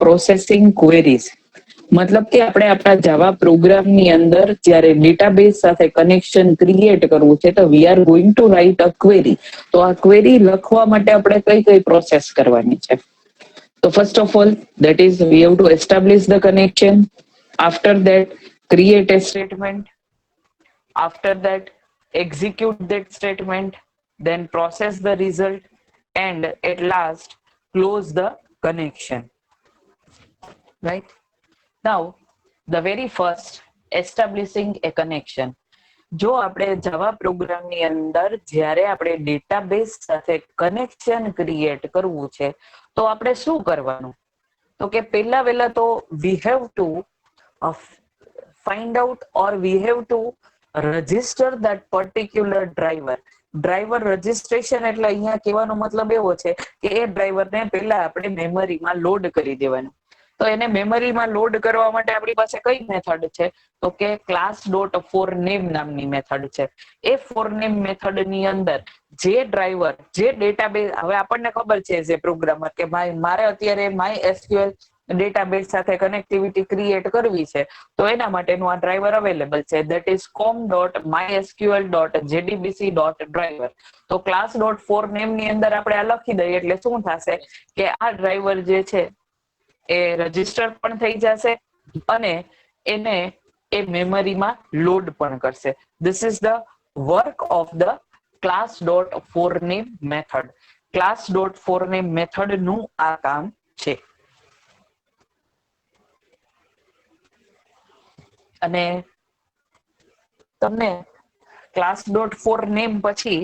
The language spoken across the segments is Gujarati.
Processing queries. મતલબ કે આપણે આપણા જાવા પ્રોગ્રામની અંદર જ્યારે ડેટાબેઝ સાથે કનેક્શન ક્રિએટ કરવું છે તો we are going to write a query. તો આ ક્વેરી લખવા માટે આપણે કઈ કઈ પ્રોસેસ કરવાની છે? તો first of all that is we have to establish the connection. After that, create a statement. After that, execute that statement. Then process the result, and at last close the connection. Right? Now, the very first, establishing a connection. જો આપણે જાવા પ્રોગ્રામની અંદર જ્યારે આપણે ડેટાબેઝ સાથે કનેક્શન ક્રિએટ કરવું છે તો આપણે શું કરવાનું? તો કે પહેલા વહેલા તો વી have two find out or we have to register that particular driver. Driver registration એટલે અહીંયા કહેવાનો મતલબ એવો છે કે એ ડ્રાઈવરને પહેલા આપણે મેમરીમાં લોડ કરી દેવાનું. તો એને મેમરીમાં લોડ કરવા માટે આપણી પાસે કઈ મેથડ છે? તો કે ક્લાસ ડોટ ફોર નેમ નામની મેથડ છે. એ ફોર નેમ મેથડ ની અંદર જે ડ્રાઈવર જે ડેટાબેઝ, હવે આપણને ખબર છે એઝ એ પ્રોગ્રામર કે મારે અત્યારે માય એસક્યુએલ ડેટાબેઝ સાથે કનેક્ટિવિટી ક્રિએટ કરવી છે તો એના માટેનું આ ડ્રાઈવર અવેલેબલ છે, ધેટ ઇઝ com.mysql.jdbc.driver. તો ક્લાસ ડોટ ફોર નેમ ની અંદર આપણે આ લખી દઈએ એટલે શું થશે કે આ ડ્રાઈવર જે છે એ રજીસ્ટર પણ થઈ જશે અને એને એ મેમરીમાં લોડ પણ કરશે. This is the work of the class dot for name method. Class dot for name method નું આ કામ છે. અને તમને ક્લાસ ડોટ ફોર નેમ પછી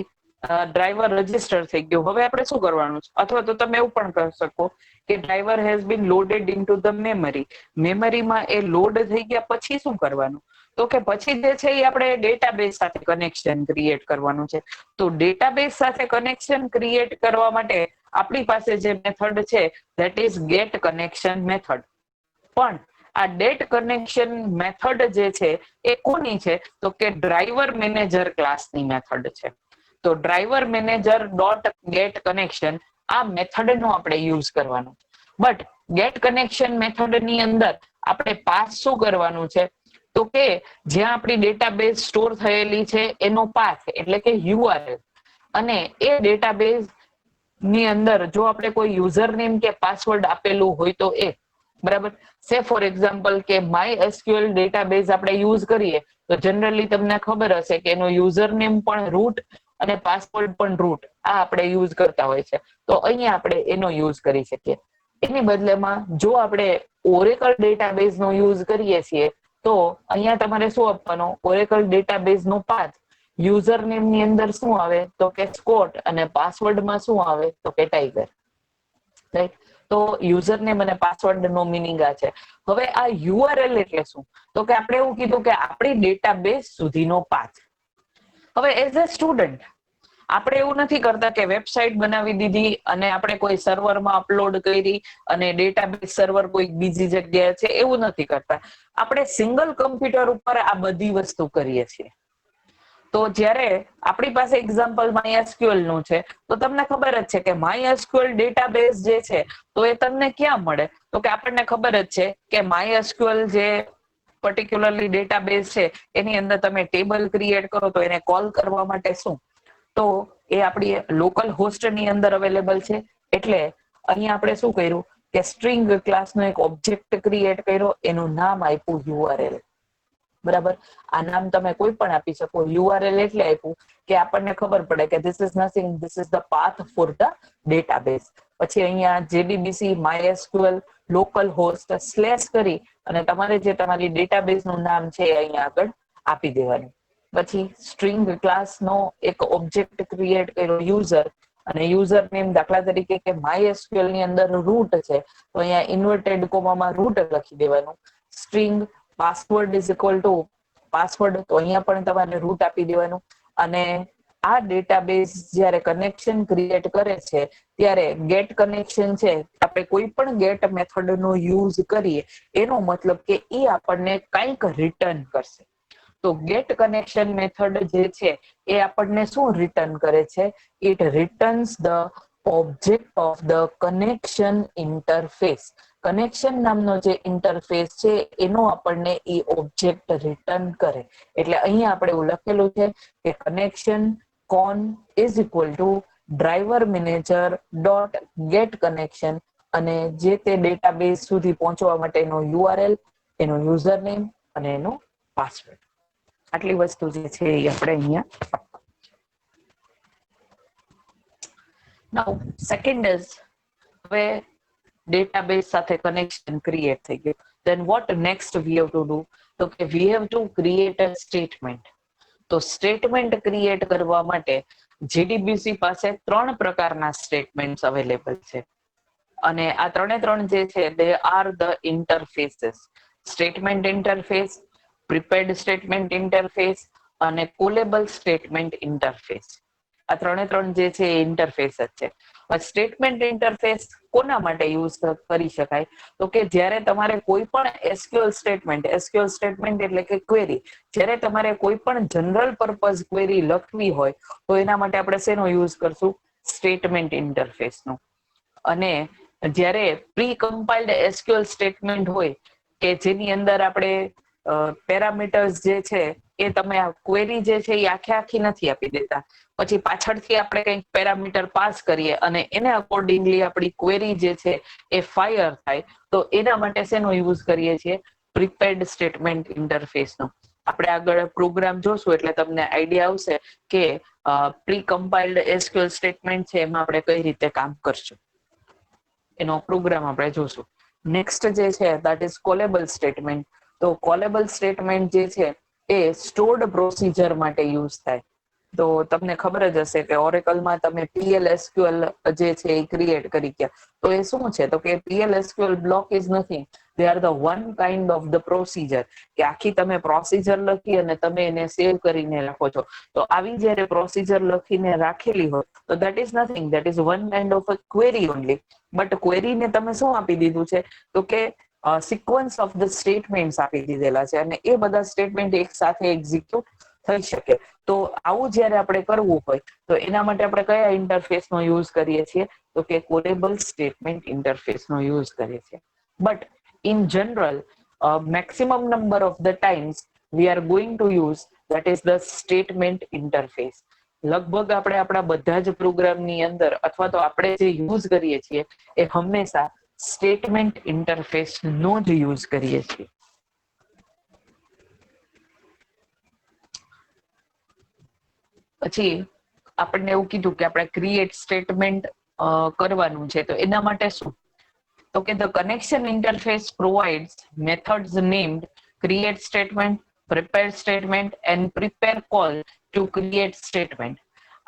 ડ્રાઈવર રજીસ્ટર થઈ ગયું. હવે આપણે શું કરવાનું છે? અથવા તો તમે એવું પણ કરી શકો કે driver has been loaded into the memory. મેમરીમાં એ લોડ થઈ ગયા પછી શું કરવાનું? તો કે પછી જે છે એ આપણે ડેટાબેઝ સાથે કનેક્શન ક્રિએટ કરવાનું છે. તો ડેટાબેઝ સાથે કનેક્શન ક્રિએટ કરવા માટે આપણી પાસે જે મેથડ છે that is get connection method. પણ આ ડેટ કનેક્શન મેથડ જે છે એ કોની છે? તો કે ડ્રાઈવર મેનેજર ક્લાસની મેથડ છે. તો driver manager dot get connection આ મેથડ નો આપણે યુઝ કરવાનો. બટ ગેટ કનેક્શન મેથડ ની અંદર આપણે પાસ શું કરવાનું છે? તો કે જ્યાં આપણી ડેટાબેઝ સ્ટોર થયેલી છે એનો પાથ એટલે કે યુઆરએલ, અને એ ડેટાબેઝ ની અંદર જો આપણે કોઈ યુઝર નેમ કે પાસવર્ડ આપેલું હોય તો એ બરાબર. સે ફોર એક્ઝામ્પલ કે માય એસક્યુએલ ડેટાબેઝ આપણે યુઝ કરીએ તો જનરલી તમને ખબર હશે કે એનો યુઝર નેમ પણ રૂટ અને પાસવર્ડ પણ રૂટ આ આપણે યુઝ કરતા હોય છે. તો અહીંયા આપણે એનો યુઝ કરી શકીએ. એની બદલેમાં જો આપણે ઓરેકલ ડેટાબેઝ નો યુઝ કરીએ છીએ તો અહીંયા તમારે શું આપવાનો? ઓરેકલ ડેટાબેઝ નો પાથ યુઝર નેમ ની અંદર શું આવે? તો કે સ્કોટ, અને પાસવર્ડમાં શું આવે? તો કે ટાઈગર. રાઈટ? તો યુઝર નેમ અને પાસવર્ડ નો મિનિંગ આ છે. હવે આ યુઆરએલ એટલે શું? તો કે આપણે એવું કીધું કે આપણી ડેટાબેઝ સુધીનો પાથ. હવે એઝ અ સ્ટુડન્ટ આપણે એવું નથી કરતા કે વેબસાઇટ બનાવી દીધી અને આપણે કોઈ સર્વરમાં અપલોડ કરી અને ડેટાબેઝ સર્વર કોઈ બીજી જગ્યાએ છે એવું નથી કરતા. આપણે સિંગલ કમ્પ્યુટર ઉપર આ બધી વસ્તુ કરીએ છીએ. તો જ્યારે આપણી પાસે એક્ઝામ્પલ MySQL નું છે તો તમને ખબર જ છે કે MySQL ડેટાબેઝ જે છે તો એ તમને ક્યાં મળે? તો કે આપણને ખબર જ છે કે MySQL જે પર્ટિક્યુલરલી ડેટાબેઝ છે એની અંદર તમે ટેબલ ક્રિએટ કરો તો એને કોલ કરવા માટે શું? તો એ આપણી લોકલ હોસ્ટ ની અંદર અવેલેબલ છે. એટલે અહીંયા આપણે શું કર્યું કે સ્ટ્રિંગ ક્લાસનો એક ઓબ્જેક્ટ ક્રિએટ કર્યો, એનું નામ આપ્યું યુઆરએલ. બરાબર. આ નામ તમે કોઈ પણ આપી શકો. યુઆરએલ એટલે આપ્યું કે આપણને ખબર પડે કે this is nothing, this is the path for the database. પછી અહીંયા જેડીબીસી MySQL લોકલ હોસ્ટ સ્લેશ કરી અને તમારે જે તમારી ડેટાબેઝ નું નામ છે અહીંયા આગળ આપી દેવાનું. પછી સ્ટ્રિંગ ક્લાસ નો એક ઓબ્જેક્ટ ક્રિએટ કર્યો યુઝર, અને યુઝર નેમ દાખલા તરીકે કે MySQL ની અંદર રૂટ છે તો અહીંયા ઇન્વર્ટેડ કોમામાં રૂટ લખી દેવાનું. String password is equal two password, તો અહીંયા પણ તમારે રૂટ આપી દેવાનું. અને આ ડેટાબેઝ જ્યારે કનેક્શન ક્રિએટ કરે છે ત્યારે ગેટ કનેક્શન છે, આપણે કોઈ પણ ગેટ મેથડ નો યુઝ કરીએ એનો મતલબ કે એ આપણને કંઈક રિટર્ન કરશે. તો ગેટ કનેક્શન મેથડ જે છે એ આપણને શું રિટર્ન કરે છે? It returns the object of the connection interface. Connection નામનો જે ઇન્ટરફેસ છે એનો આપણને એ ઓબ્જેક્ટ રિટર્ન કરે. એટલે અહીંયા આપણે એવું લખેલું છે કે connection con is equal to driver manager dot get connection, અને જે તે ડેટાબેઝ સુધી પહોંચવા માટેનો યુઆરએલ, એનો યુઝર નેમ અને એનો પાસવર્ડ. આટલી વસ્તુ જે છે એ આપણે અહીંયા. નાઉ સેકન્ડ ઇઝ, હવે ડેટાબેઝ સાથે કનેક્શન ક્રિએટ થઈ ગયું. then what next we have to do? તો કે we have to create a statement. તો સ્ટેટમેન્ટ ક્રિએટ કરવા માટે જીડીબીસી પાસે 3 પ્રકારના સ્ટેટમેન્ટ્સ અવેલેબલ છે, અને આ ત્રણ જે છે they are the interfaces. Statement interface, prepared statement interface અને કોલેબલ સ્ટેટમેન્ટ ઇન્ટરફેસ. આ ત્રણ જે છે એ ઇન્ટરફેસ જ છે. સ્ટેટમેન્ટ ઇન્ટરફેસ કોના માટે યુઝ કરી શકાય? તો કે જ્યારે તમારે કોઈ પણ એસક્યુએલ સ્ટેટમેન્ટ એટલે કે ક્વેરી, જ્યારે તમારે કોઈ પણ જનરલ પર્પઝ ક્વેરી લખવી હોય તો એના માટે આપણે શેનો યુઝ કરશું? સ્ટેટમેન્ટ ઇન્ટરફેસનો. અને જ્યારે પ્રી કમ્પાઇલ્ડ એસક્યુએલ સ્ટેટમેન્ટ હોય કે જેની અંદર આપણે પેરામીટર્સ જે છે એ તમે આ ક્વેરી જે છે એ આખી નથી આપી દેતા, પછી પાછળથી આપણે કંઈક પેરામીટર પાસ કરીએ અને એને અકોર્ડિંગલી આપણી ક્વેરી જે છે એ ફાયર થાય, તો એના માટે શેનો યુઝ કરીએ છીએ? પ્રિપેર્ડ સ્ટેટમેન્ટ ઇન્ટરફેસનો. આપણે આગળ પ્રોગ્રામ જોશું એટલે તમને આઈડિયા આવશે કે પ્રી કમ્પાઇલ્ડ એસક્યુએલ સ્ટેટમેન્ટ છે એમાં આપણે કઈ રીતે કામ કરશું. એનો પ્રોગ્રામ આપણે જોશું. નેક્સ્ટ જે છે that is કોલેબલ સ્ટેટમેન્ટ. તો કોલેબલ સ્ટેટમેન્ટ જે છે એ સ્ટોર્ડ પ્રોસીજર માટે યુઝ થાય. તો તમને ખબર જ હશે કે ઓરેકલમાં તમે PL/SQL જે છે એ ક્રિએટ કરી ગયા. તો એ શું છે? તો કે PL/SQL block is nothing, they are the one kind of the procedure. કે આખી તમે પ્રોસીજર લખી અને તમે એને સેવ કરીને રાખો છો. તો આવી જ્યારે પ્રોસીજર લખીને રાખેલી હોય તો that is nothing, that is one kind of a query only. But ક્વેરીને તમે શું આપી દીધું છે? તો કે સિક્વન્સ ઓફ ધ સ્ટેટમેન્ટ્સ આપી દીધેલા છે, અને એ બધા સ્ટેટમેન્ટ એક સાથે એક્ઝિક્યુટ થઈ શકે. તો આવું જ્યારે આપણે કરવું હોય તો એના માટે આપણે કયા ઇન્ટરફેસનો યુઝ કરીએ છીએ? તો કે કોલેબલ સ્ટેટમેન્ટ ઇન્ટરફેસનો યુઝ કરીએ છીએ. But in general maximum number of the times we are going to use that is the statement interface. લગભગ આપણે આપણા બધા જ પ્રોગ્રામની અંદર અથવા તો આપણે જે યુઝ કરીએ છીએ એ હંમેશા સ્ટેટમેન્ટ ઇન્ટરફેસનો જ યુઝ કરીએ છીએ. પછી આપણને એવું કીધું કે આપણે ક્રિએટ સ્ટેટમેન્ટ કરવાનું છે, તો એના માટે શું? તો કે the connection interface provides methods named create statement, prepare statement and prepare call to create statement.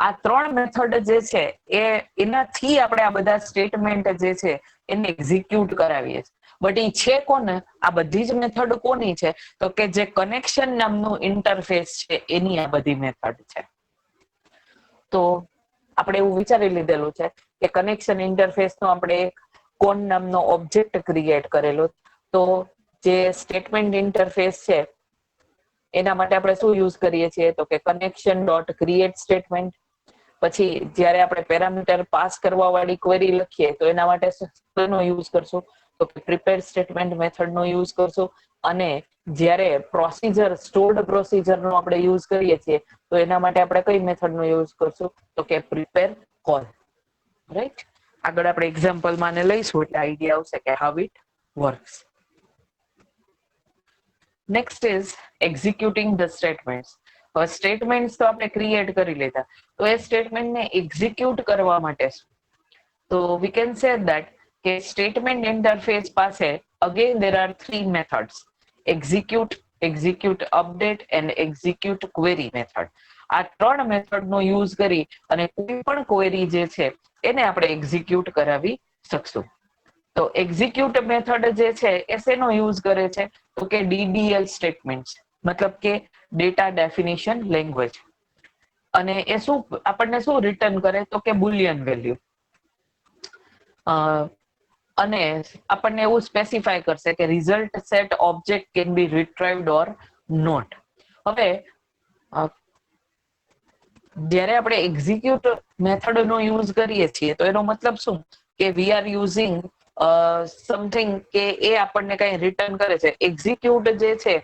આ 3 મેથડ જે છે એ એનાથી આપણે આ બધા સ્ટેટમેન્ટ જે છે એને એક્ઝિક્યુટ કરાવીએ છીએ. બટ એ છે કોને? આ બધી જ મેથડ કોની છે? તો કે જે કનેક્શન નામનું ઇન્ટરફેસ છે એની આ બધી મેથડ છે. તો આપણે એવું વિચારી લીધેલું છે કે કનેક્શન ઇન્ટરફેસનો આપણે કોન નામનો ઓબ્જેક્ટ ક્રિએટ કરેલો. તો જે સ્ટેટમેન્ટ ઇન્ટરફેસ છે એના માટે આપણે શું યુઝ કરીએ છીએ? તો કે કનેક્શન ડોટ ક્રિએટ સ્ટેટમેન્ટ. પછી જ્યારે આપણે પેરામીટર પાસ કરવા વાળી ક્વેરી લખીએ તો એના માટે શેનો યુઝ કરશું? તો કે પ્રિપેર સ્ટેટમેન્ટ મેથડનો યુઝ કરશું. અને જ્યારે પ્રોસીજર સ્ટોર્ડ પ્રોસીજરનો આપણે યુઝ કરીએ છીએ તો એના માટે આપણે કઈ મેથડનો યુઝ કરશું? તો કે પ્રિપેર કોલ. રાઈટ? આગળ આપણે એક્ઝામ્પલમાં ને લઈશું એટલે આઈડિયા આવશે કે how it works. Next is executing the statements. હવે સ્ટેટમેન્ટ્સ તો આપણે ક્રિએટ કરી લીધા, તો એ સ્ટેટમેન્ટને એક્ઝિક્યુટ કરવા માટે તો વી કેન સે ધેટ કે સ્ટેટમેન્ટ ઇન્ટરફેસ પાસે again there are 3 methods: execute, execute update and execute query method. આ 3 મેથડનો યુઝ કરી અને કોઈ પણ ક્વેરી જે છે એને આપણે એક્ઝિક્યુટ કરાવી શકશું. તો એક્ઝિક્યુટ મેથડ જે છે એ શેનો યુઝ કરે છે? તો કે DDL સ્ટેટમેન્ટ્સ, મતલબ કે ડેટા ડેફિનેશન લેંગ્વેજ. અને એ શું આપણને શું રિટર્ન કરે? તો કે બુલિયન વેલ્યુ. અને આપણને એવું સ્પેસિફાય કરશે કે result set object can be retrieved or not. હવે જ્યારે આપણે એક્ઝિક્યુટ મેથડનો યુઝ કરીએ છીએ તો એનો મતલબ શું? કે વી આર યુઝિંગ સમથિંગ કે એ આપણને કઈ રિટર્ન કરે છે. એક્ઝિક્યુટ જે છે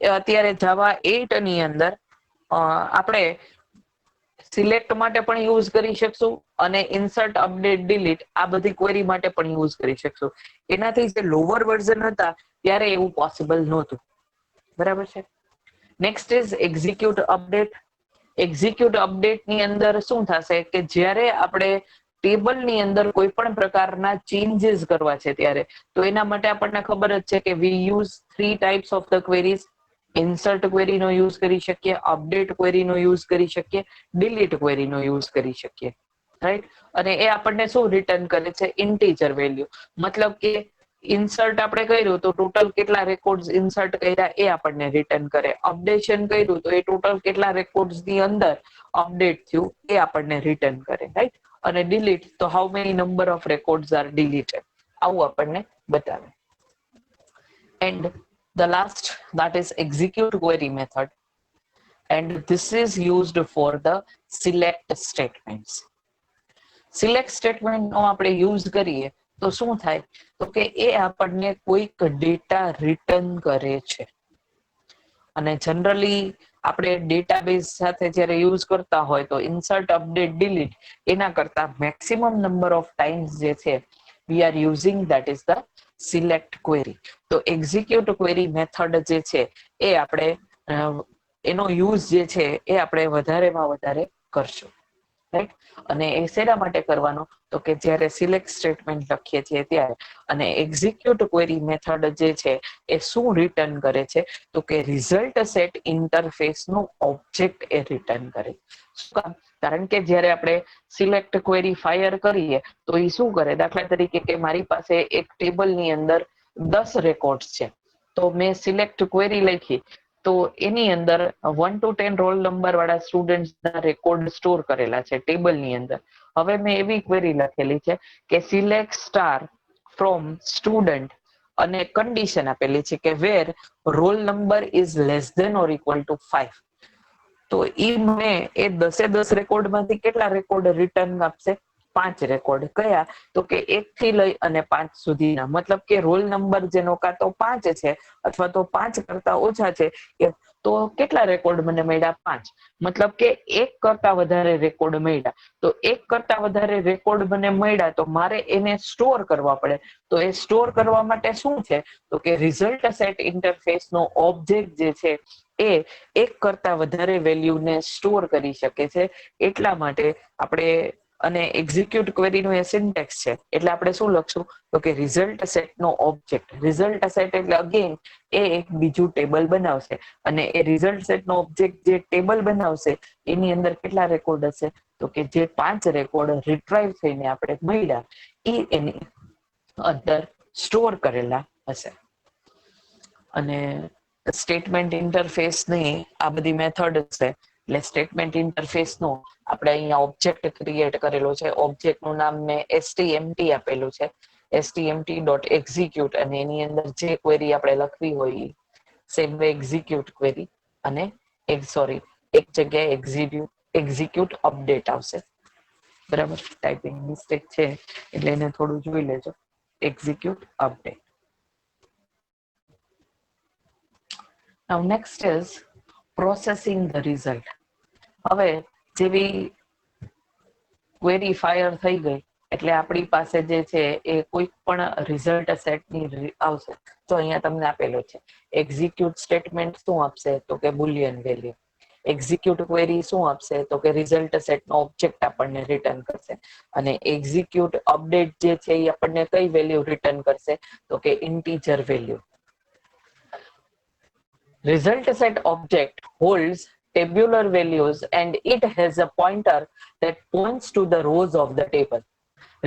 એ અત્યારે જાવા 8 ની અંદર આપણે સિલેક્ટ માટે પણ યુઝ કરી શકશું અને ઇન્સર્ટ અપડેટ ડિલીટ આ બધી ક્વેરી માટે પણ યુઝ કરી શકશું. એનાથી જે લોવર વર્ઝન હતા ત્યારે એવું પોસિબલ નહોતું. બરાબર છે. Next is execute update. Execute update ની અંદર શું થશે કે જ્યારે આપણે ટેબલ ની અંદર કોઈ પણ પ્રકારના ચેન્જીસ કરવા છે ત્યારે તો એના માટે આપણને ખબર જ છે કે we use 3 types of the queries. Insert query નો યુઝ કરી શકીએ, અપડેટ ક્વેરી નો યુઝ કરી શકીએ, ડિલીટ ક્વેરી નો યુઝ કરી શકીએ. રાઈટ. અને એ આપણને શું રિટર્ન કરે છે? Integer value. મતલબ કે ઇન્સર્ટ આપણે કર્યું તો ટોટલ કેટલા રેકોર્ડ ઇન્સર્ટ કર્યા એ આપણને રિટર્ન કરે. અપડેશન કર્યું તો એ ટોટલ કેટલા રેકોર્ડ ની અંદર અપડેટ થયું એ આપણને રિટર્ન કરે. રાઈટ. અને ડિલીટ તો how many number of records are deleted આવું આપણને બતાવે. And the last that is execute query method and this is used for the select statements. Select statement નો આપણે યુઝ કરીએ તો શું થાય તો કે એ આપણને કોઈક ડેટા રિટર્ન કરે છે. અને જનરલી આપણે ડેટાબેઝ સાથે જયારે યુઝ કરતા હોય તો ઇન્સર્ટ અપડેટ ડિલીટ એના કરતા મેક્સિમમ નંબર ઓફ ટાઈમ્સ જે છે we are using that is the select query. તો એક્ઝિક્યુટ ક્વેરી મેથડ જે છે એ આપણે એનો યુઝ જે છે એ આપણે વધારેમાં વધારે કરશું. રાઈટ. અને એ શેના માટે કરવાનો તો કે જ્યારે સિલેક્ટ સ્ટેટમેન્ટ લખીએ છીએ ત્યારે. અને એક્ઝિક્યુટ ક્વેરી મેથડ જે છે એ શું રિટર્ન કરે છે તો કે રિઝલ્ટ સેટ ઇન્ટરફેસ નું ઓબ્જેક્ટ એ રિટર્ન કરે. શું કામ? કારણ કે જ્યારે આપણે સિલેક્ટ ક્વેરી ફાયર કરીએ તો એ શું કરે? દાખલા તરીકે કે મારી પાસે એક ટેબલ ની અંદર 10 રેકોર્ડ છે તો મેં સિલેક્ટ ક્વેરી લખી તો એની અંદર 1 to 10 રોલ નંબર વાળા સ્ટુડન્ટ ના રેકોર્ડ સ્ટોર કરેલા છે ટેબલ ની અંદર. હવે મેં એવી ક્વેરી લખેલી છે કે સિલેક્ટ સ્ટાર ફ્રોમ સ્ટુડન્ટ અને કન્ડિશન આપેલી છે કે where roll number is less than or equal to 5. તો ઈ મને એ 10 રેકોર્ડ માંથી કેટલા રેકોર્ડ રિટર્ન આપશે? 5 રેકોર્ડ. કયા? તો કે 1 થી લઈ અને 5 સુધીના. મતલબ કે રોલ નંબર જેનો કાં તો 5 છે અથવા તો 5 કરતા ઓછા છે તો કેટલા રેકોર્ડ મને મળ્યા? 5. મતલબ કે 1 કરતા વધારે રેકોર્ડ મળ્યા. તો 1 કરતા વધારે રેકોર્ડ મને મળ્યા તો મારે એને સ્ટોર કરવા પડે. તો એ સ્ટોર કરવા માટે શું છે તો કે રિઝલ્ટ સેટ ઇન્ટરફેસ નો ઓબ્જેક્ટ જે છે એ 1 કરતા વધારે વેલ્યુને સ્ટોર કરી શકે છે. એટલા માટે આપણે અને એક્ઝિક્યુટ ક્વેરી નું એ સિન્ટેક્સ છે એટલે આપણે શું લખશું તો કે રિઝલ્ટ સેટ નો ઓબ્જેક્ટ. રિઝલ્ટ સેટ એટલે અગેન એ એક બીજું ટેબલ બનાવશે અને એ રિઝલ્ટ સેટ નો ઓબ્જેક્ટ જે ટેબલ બનાવશે એની અંદર કેટલા રેકોર્ડ હશે તો કે જે 5 રેકોર્ડ રિટ્રાઈવ થઈને આપણે મળ્યા એ એની અંદર સ્ટોર કરેલા હશે. અને સ્ટેટમેન્ટ ઇન્ટરફેસ ની આ બધી મેથડ છે એટલે સ્ટેટમેન્ટ ઇન્ટરફેસ નો આપણે અહીંયા ઓબ્જેક્ટ ક્રિએટ કરેલો છે. ઓબ્જેક્ટ નું નામ મેં stmt આપેલું છે. stmt.execute અને એની અંદર જે ક્વેરી આપણે લખવી હોય સેમ વે એક્ઝિક્યુટ ક્વેરી અને એક જગ્યાએ એક્ઝિક્યુટ અપડેટ આવશે. બરાબર. ટાઈપિંગ મિસ્ટેક છે એટલે એને થોડું જોઈ લેજો. Execute update. Now next is processing the result. હવે જેવી ક્વેરી ફાયર થઈ ગઈ એટલે આપણી પાસે જે છે એ કોઈ પણ રિઝલ્ટ સેટની આવશે. તો અહીંયા તમને આપેલો છે એક્ઝિક્યુટ સ્ટેટમેન્ટ શું આપશે તો કે બુલિયન વેલ્યુ. એક્ઝિક્યુટ ક્વેરી શું આપશે તો કે રિઝલ્ટ સેટ નો ઓબ્જેક્ટ આપણને રિટર્ન કરશે. અને એક્ઝિક્યુટ અપડેટ જે છે એ આપણને કઈ વેલ્યુ રિટર્ન કરશે તો કે integer value. Result set object holds tabular values and it has a pointer that points to the rows of the table.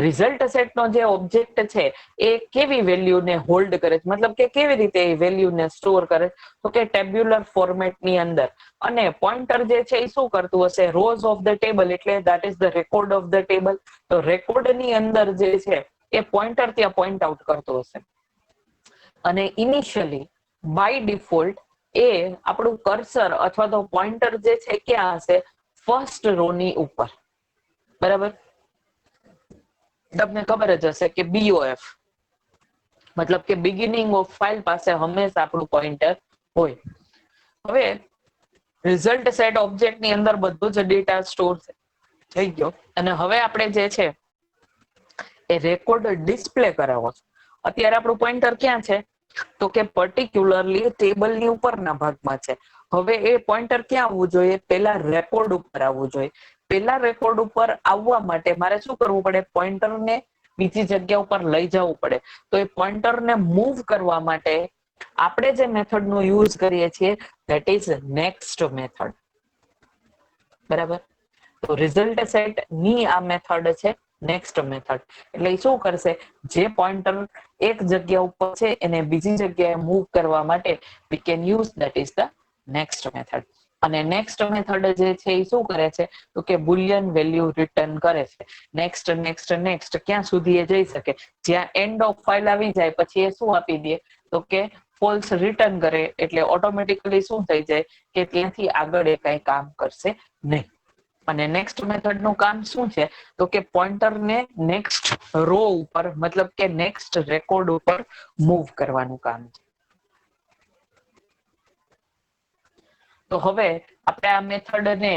Result set નો જે ઓબ્જેક્ટ છે એ કેવી વેલ્યુને હોલ્ડ કરે છે મતલબ કે કેવી રીતે એ વેલ્યુને સ્ટોર કરે તો કે ટેબ્યુલર ફોર્મેટ ની અંદર. અને પોઇન્ટર જે છે એ શું કરતું હશે રોઝ ઓફ ધ ટેબલ એટલે that is the record of the table. તો રેકોર્ડ ની અંદર જે છે એ પોઇન્ટર ત્યાં પોઈન્ટ આઉટ કરતું હશે. અને ઇનિશિયલી બાય ડિફોલ્ટ એ આપણું કર્સર અથવા તો પોઇન્ટર જે છે ક્યાં હશે ફર્સ્ટ રો ની ઉપર. બરાબર. તમને ખબર જ હશે કે BOF મતલબ કે બિગિનિંગ ઓફ ફાઇલ પાસે હંમેશા આપણું પોઇન્ટર હોય. હવે રિઝલ્ટ સેટ ઓબ્જેક્ટ ની અંદર બધું જ ડેટા સ્ટોર થઈ ગયો અને હવે આપણે જે છે એ રેકોર્ડ ડિસ્પ્લે કરાવો છે. અત્યારે આપણું પોઇન્ટર ક્યાં છે તો કે પર્ટિક્યુલરલી ટેબલની ઉપરના ભાગમાં છે. હવે એ પોઇન્ટર ક્યાં આવવું જોઈએ? પેલા રેકોર્ડ ઉપર આવવું જોઈએ. પેલા રેકોર્ડ ઉપર આવવા માટે મારે શું કરવું પડે? પોઇન્ટરને બીજી જગ્યા ઉપર લઈ જવું પડે. તો એ પોઇન્ટરને મૂવ કરવા માટે આપણે જે મેથડ નો યુઝ કરીએ છીએ ધેટ ઇઝ નેક્સ્ટ મેથડ. બરાબર. તો રિઝલ્ટ સેટ ની આ મેથડ છે નેક્સ્ટ મેથડ. એટલે એ શું કરશે? જે પોઇન્ટર એક જગ્યા ઉપર છે એને બીજી જગ્યાએ મૂવ કરવા માટે we can use that is the next method. અને નેક્સ્ટ મેથડ જે છે એ શું કરે છે તો કે બુલિયન વેલ્યુ રિટર્ન કરે છે. નેક્સ્ટ નેક્સ્ટ નેક્સ્ટ ક્યાં સુધી એ જઈ શકે? જ્યાં એન્ડ ઓફ ફાઇલ આવી જાય પછી એ શું આપી દે તો કે ફોલ્સ રિટર્ન કરે. એટલે ઓટોમેટિકલી શું થઈ જાય કે ત્યાંથી આગળ એ કઈ કામ કરશે નહીં. અને નેક્સ્ટ મેથડ નું કામ શું છે તો કે પોઇન્ટર ને નેક્સ્ટ રો ઉપર મતલબ કે નેક્સ્ટ રેકોર્ડ ઉપર મૂવ કરવાનું કામ છે. તો હવે આપણે આ મેથડ ને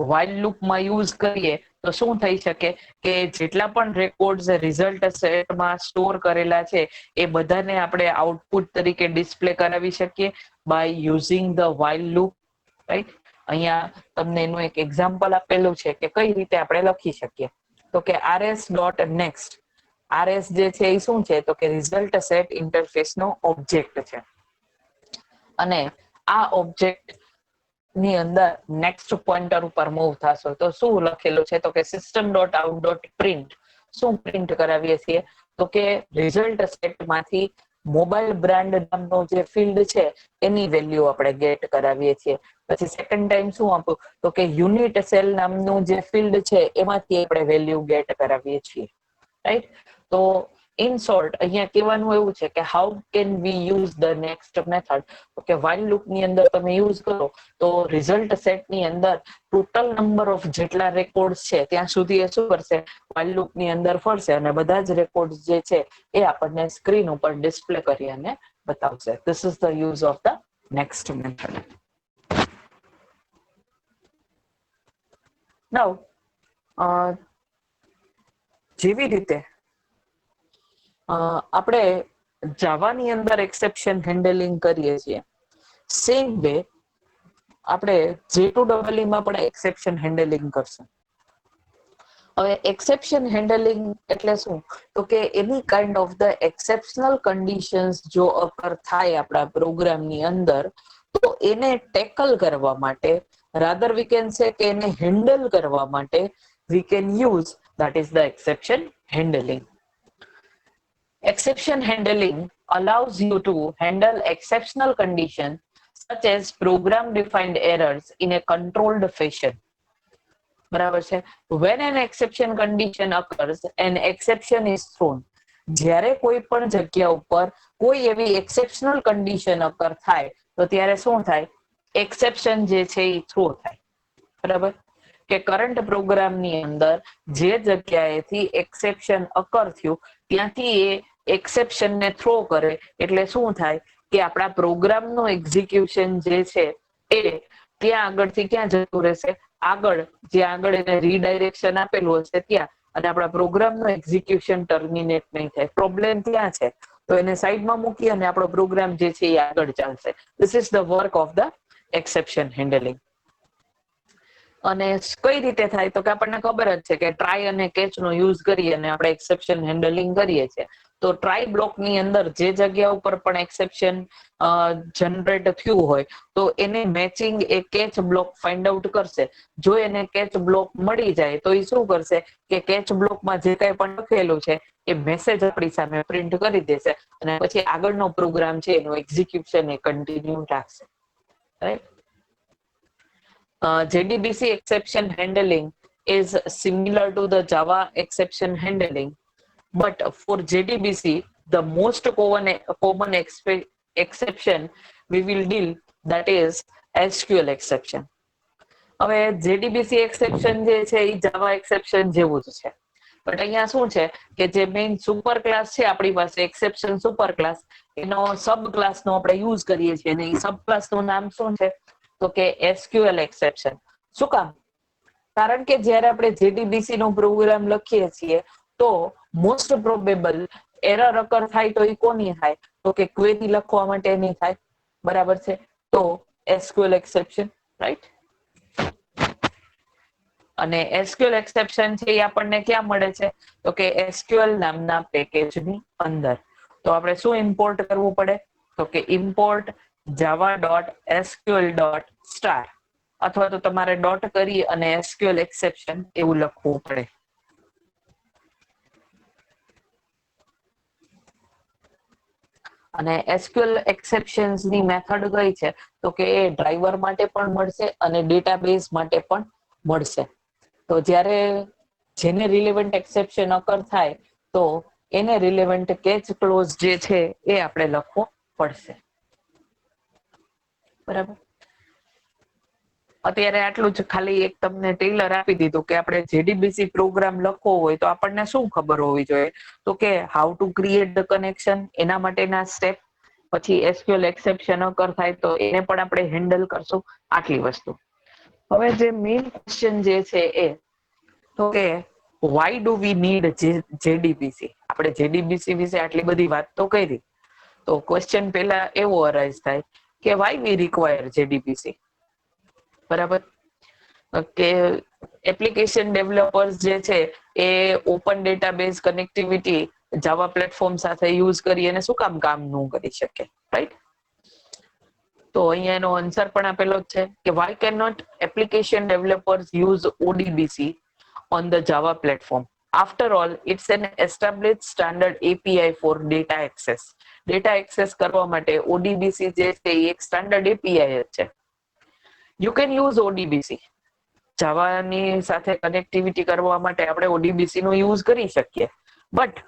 while લૂપમાં યુઝ કરીએ તો શું થઈ શકે કે જેટલા પણ રેકોર્ડ રિઝલ્ટ સેટમાં સ્ટોર કરેલા છે એ બધાને આપણે આઉટપુટ તરીકે ડિસ્પ્લે કરાવી શકીએ by using the while loop, right. અહીંયા તમને એનું એક એક્ઝામ્પલ આપેલું છે કે કઈ રીતે આપણે લખી શકીએ. તો કે rs ડોટ નેક્સ્ટ. rs જે છે એ શું છે તો કે રિઝલ્ટ સેટ ઇન્ટરફેસ નો ઓબ્જેક્ટ છે. અને આ ઓબ્જેક્ટ ની અંદર નેક્સ્ટ પોઇન્ટર ઉપર મૂવ થશો તો શું લખેલું છે તો કે system dot out dot print. શું પ્રિન્ટ કરાવીએ છીએ તો કે રિઝલ્ટ સેટમાંથી મોબાઈલ બ્રાન્ડ નામનો જે ફિલ્ડ છે એની વેલ્યુ આપણે ગેટ કરાવીએ છીએ. પછી સેકન્ડ ટાઈમ શું આપું તો કે યુનિટ સેલ નામનું જે ફિલ્ડ છે એમાંથી આપણે વેલ્યુ ગેટ કરાવીએ છીએ. રાઈટ. તો ઇન શોર્ટ અહીંયા કહેવાનું એવું છે કે how can we use the next method. કે while લૂપ ની અંદર તમે યુઝ કરો તો રિઝલ્ટ સેટ ની અંદર ટોટલ નંબર ઓફ જેટલા રેકોર્ડ છે ત્યાં સુધી એ શું કરશે while લૂપ ની અંદર ફરશે અને બધા જ રેકોર્ડ જે છે એ આપણને સ્ક્રીન ઉપર ડિસ્પ્લે કરી અને બતાવશે. This is the use of the next method. Now જેવી રીતે આપણે જાવાની અંદર એક્સેપ્શન હેન્ડલિંગ કરીએ છીએ સેમ વે આપણે J2EE માં પણ એક્સેપ્શન હેન્ડલિંગ કરશું. હવે એક્સેપ્શન હેન્ડલિંગ એટલે શું તો કે એની kind of the exceptional conditions જો અકર થાય આપણા પ્રોગ્રામની અંદર તો એને ટેકલ કરવા માટે રાધર વી કેન સે કે એને હેન્ડલ કરવા માટે we can use that is the exception handling. Exception handling allows you to handle exceptional conditions such as program defined errors in a controlled fashion. બરાબર છે. When an exception condition occurs, an exception is thrown. જ્યારે કોઈ પણ જગ્યા ઉપર કોઈ એવી એક્સેપ્શનલ કન્ડિશન અકર થાય તો ત્યારે શું થાય એક્સેપ્શન જે છે એ થ્રો થાય. બરાબર. કે કરંટ પ્રોગ્રામની અંદર જે જગ્યાએથી એક્સેપ્શન અકર થયું ત્યાંથી એ એક્સેપ્શન ને થ્રો કરે એટલે શું થાય કે આપણા પ્રોગ્રામનું એક્ઝિક્યુશન જે છે એ ત્યાં આગળથી ક્યાં જતું રહેશે આગળ જે આગળ એને રીડાયરેક્શન આપેલું હશે ત્યાં અને આપણા પ્રોગ્રામનું એક્ઝિક્યુશન ટર્મિનેટ નહીં થાય. પ્રોબ્લેમ ત્યાં છે તો એને સાઈડમાં મૂકી અને આપણો પ્રોગ્રામ જે છે એ આગળ ચાલશે. This is the work of the exception handling. અને કઈ રીતે થાય તો કે આપણને ખબર જ છે કે ટ્રાય અને કેચ નો યુઝ કરીએ અને આપણે એક્સેપ્શન હેન્ડલિંગ કરીએ છીએ. તો ટ્રાય બ્લોક ની અંદર જે જગ્યા ઉપર પણ એક્સેપ્શન જનરેટ થયું હોય તો એને મેચિંગ એ કેચ બ્લોક ફાઇન્ડ આઉટ કરશે. જો એને કેચ બ્લોક મળી જાય તો એ શું કરશે કે કેચ બ્લોકમાં જે કઈ પણ લખેલું છે એ મેસેજ આપણી સામે પ્રિન્ટ કરી દેશે અને પછી આગળનો પ્રોગ્રામ છે એનું એક્ઝિક્યુશન એ કન્ટિન્યુ રાખશે. Right. JDBC exception handling is similar to the Java exception handling, but for JDBC, the most common exception we will deal that is SQL exception. હવે JDBC exception જે છે એ Java exception જેવું જ છે. બટ અહીંયા શું છે કે જે મેઇન સુપર ક્લાસ છે આપણી પાસે એક્સેપ્શન સુપર ક્લાસ, એનો સબ ક્લાસ નો આપણે યુઝ કરીએ છીએ અને એ સબ ક્લાસ નું નામ શું છે તો કે એસક્યુએલ એક્સેપ્શન. શું કામ? કારણ કે જયારે આપણે જેડીબીસી નો પ્રોગ્રામ લખીએ છીએ તો મોસ્ટ પ્રોબેબલ એરર અકર થાય તો એ કોની થાય તો કે ક્વેરી લખવા માટે એની થાય. બરાબર છે? તો એસક્યુએલ એક્સેપ્શન, રાઈટ? અને એસક્યુએલ એક્સેપ્શન છે એ આપણને ક્યાં મળે છે તો કે એસક્યુએલ નામના પેકેજની અંદર. તો આપણે શું ઇમ્પોર્ટ કરવું પડે તો કે ઇમ્પોર્ટ જાવા ડોટ એસક્યુએલ ડોટ સ્ટાર, અથવા તો તમારે ડોટ કરી અને એસક્યુએલ એક્સેપ્શન એવું લખવું પડે. અને એસક્યુએલ એક્સેપ્શન્સ ની મેથડ કઈ છે તો કે એ ડ્રાઈવર માટે પણ મળશે અને ડેટાબેઝ માટે પણ મળશે. તો જ્યારે જેને રિલેવન્ટ એક્સેપ્શન અકર થાય તો એને રિલેવન્ટ કેચ ક્લોઝ જે છે એ આપણે લખવો પડશે. બરાબર? અત્યારે આટલું જ ખાલી એક તમને ટેલર આપી દીધું કે આપણે જેડીબીસી પ્રોગ્રામ લખવો હોય તો આપણને શું ખબર હોવી જોઈએ તો કે how to create the connection, એના માટેના સ્ટેપ, પછી એસક્યુએલ એક્સેપ્શન અકર થાય તો એને પણ આપણે હેન્ડલ કરશું, આટલી વસ્તુ. હવે જે મેઇન ક્વેશ્ચન જે છે એ તો કે વાય ડુ વી નીડ જેડીબીસી? આપણે જેડીબીસી વિશે આટલી બધી વાત તો કરી. તો ક્વેશ્ચન પેલા એવો અરાઇઝ થાય કે વાય વી રિક્વાયર જેડીબીસી? બરાબર? કે એપ્લિકેશન ડેવલપર્સ જે છે એ ઓપન ડેટાબેઝ કનેક્ટિવિટી જાવા પ્લેટફોર્મ સાથે યુઝ કરી અને શું કામ ન કરી શકે? રાઈટ? તો અહીંયા એનો આન્સર પણ આપેલો જ છે કે why can not application developers use ODBC on the Java platform. After all, it's an established standard API for data access. Data access કરવા માટે ODBC જે છે એ એક સ્ટાન્ડર્ડ API જ છે. You can use ODBC. જાવાની સાથે કનેક્ટિવિટી કરવા માટે આપણે ODBC નો યુઝ કરી શકીએ. But